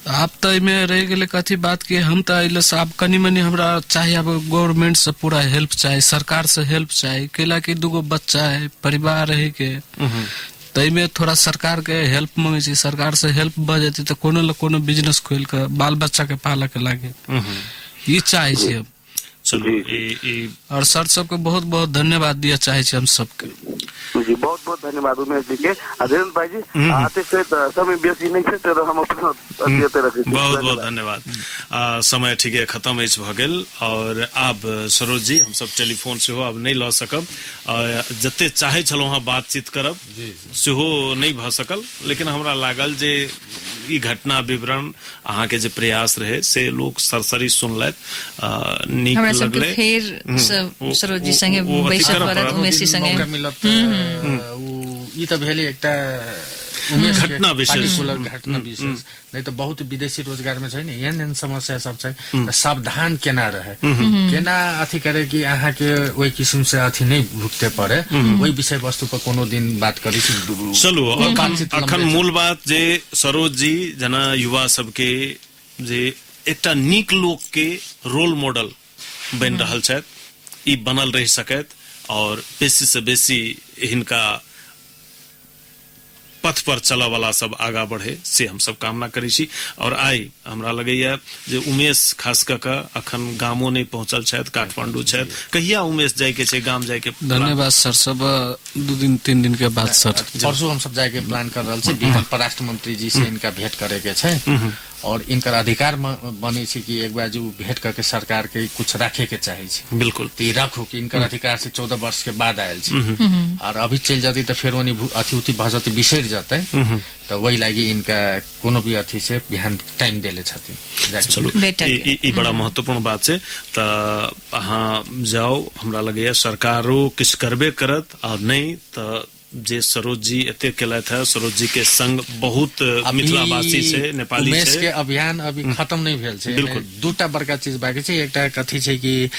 आप तो इमे रह गेले कथी बात के हम तो अइले साहब कनी मनी हमरा चाहिए अब गवर्नमेंट से पूरा हेल्प चाहिए, सरकार से हेल्प चाहिए, केला के दूगो बच्चा है, परिवार है के तइमे थोड़ा सरकार के हेल्प मांगे छी। सरकार से हेल्प भ जेती तो कोनो ल कोनो बिजनेस खोल के बाल बच्चा के पाले के लागे ये चाहे छी हम। चलो और सर सबके बहुत बहुत धन्यवाद दिया चाहे छी हम सबके। जी बहुत बहुत धन्यवाद उमेश जी के। धीरेन्द्र भाई जी आते से समय बेसी नहीं है तो हम अपना अतियते रखे। बहुत बहुत धन्यवाद। समय ठीक है खत्म इस भ गेल और आब सरोज जी हम सब टेलीफोन से हो अब नहीं ल सकब, जते चाहे छलौ हां बातचीत करब सेहो नहीं भ सकल, लेकिन हमरा लागल जे ई घटना विवरण अहाँ के जे प्रयास रहे से लोग सरसरी सुनलैत, नीक लगले। फिर सरोज जी संगे बैसक परत, उमेश जी संगे ई त भेले एकटा उमेश घटना विशेष घटना विशेष नहीं तो बहुत विदेशी रोजगार में छैन एहन समस्या सब छै। सावधान केना रहे, केना अथी करे कि अहाँ के ओई किस्म से अथी नहीं भुगते पड़े, वही विषय वस्तु पर कोनो दिन बात करी छी। चलो अखन मूल बात जे सरोज जी जना युवा सबके जे एकटा नीक लोक के रोल मॉडल बन रहल छथि, ई बनल रह सकैत और बेसी से बेसी हिनका पथ पर चला वाला सब आगा बढ़े से हम सब कामना करी छी। और आई हमरा लगैया जे उमेश खास क अखन गामो नहीं पहुंचल छथि, काठमांडू छथि, कहिया उमेश जाय के छै गाम जाय के? धन्यवाद सर, सब 2 दिन 3 दिन के बाद सर परसों हम सब जाय के प्लान कर रहल छी। परराष्ट्र मंत्री जी से इनका भेंट करे के छै और इनकर अधिकार बने छी कि एक बार जो भेंट करके सरकार के कुछ रखे के चाहे छी। बिल्कुल तो रखू कि इनकर अधिकार से 14 वर्ष के बाद आयल छी और अभी चल जाती तो फिर वनी अथी उथी भजती बिसर जाते तो वही लागी इनका कोनो भी अथी से बिहान टाइम देले छथि। चलो ई बड़ा महत्वपूर्ण बात छै। त अहाँ जाओ, हमरा लगैया सरकारो किछ करबे करत और नहीं त जे सरोज जी एते केलथ है, सरोज जी के संग बहुत मिथिलावासी से नेपाली उमेश से के अभियान अभी खत्म नहीं भेल छै। बिल्कुल दूटा बड़का चीज बाकी छै। एकटा कथी छै कि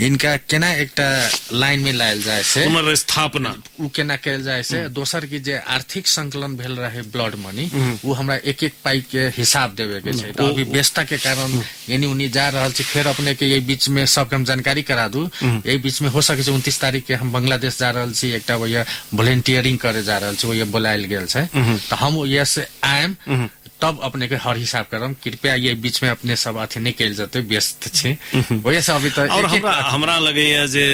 इनका केना एकटा लाइन में लायल जाय से पुनर्स्थापना उ केना कैल जाय से, दोसर की जे आर्थिक संकलन भेल रहे ब्लड मनी वो हमरा एक एक पाई के हिसाब देवे के छै। तो अभी व्यस्तता के कारण यानी उनी जा रहल छी। फिर अपने के यही बीच में सबके हम जानकारी करा दू, यही बीच में हो सके 29 तारीख के हम बांग्लादेश जा रहल छी, एकटा वही वॉलंटियरिंग करे जा रहल छी, वही बुलायल गेल छै। तो हम ये से आएम तब अपने के हर हिसाब करम, कृपया ये बीच में अपने सब अथी नहीं कैल जाते, व्यस्त छे वही से अभी तो। और हमरा लगैया जे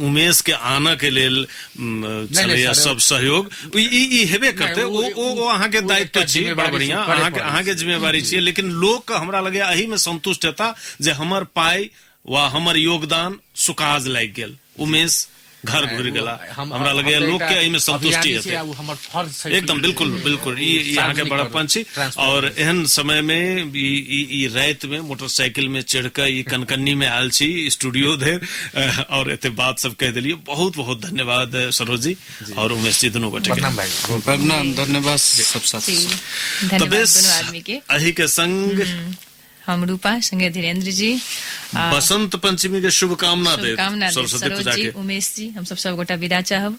उमेश के आना के लेल चलैया सब सहयोग ई हेबे करते, ओ अहाँ के दायित्व छी, बड़ा बढ़िया अहाँ के जिम्मेवारी छी। लेकिन लोग हमरा लगैया एही में संतुष्ट हेता जे हमर पाई वा हमर योगदान सुकाज लाग गेल, उमेश घर घुर गेला। हमरा लगे लोग के एही में संतुष्टि हेतै एकदम। बिल्कुल बिल्कुल ई यहाँ के बड़ापन छी। और एहन समय में ई रात में मोटरसाइकिल में चढ़ के ई कनकन्नी में आयल छी स्टूडियो धर और एते बात सब कह दिलिए। बहुत बहुत धन्यवाद सरोज जी और उमेश जी दोनों गोटे के। प्रणाम, धन्यवाद सब साथी। अही के संग हम रूपा संगे धीरेन्द्र जी बसंत पंचमी के शुभकामना दे सरस्वती पूजा के। उमेश जी हम सब गोटा विदा चाहब।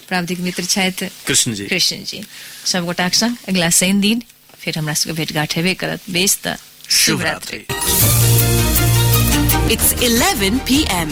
प्राविधिक मित्र छथि कृष्ण जी सब गोटा के संग अगला शनि दिन फिर हमरा सबके भेंट घाट हेबे करत। बेस त शुभ रात्रि। It's 11 p.m.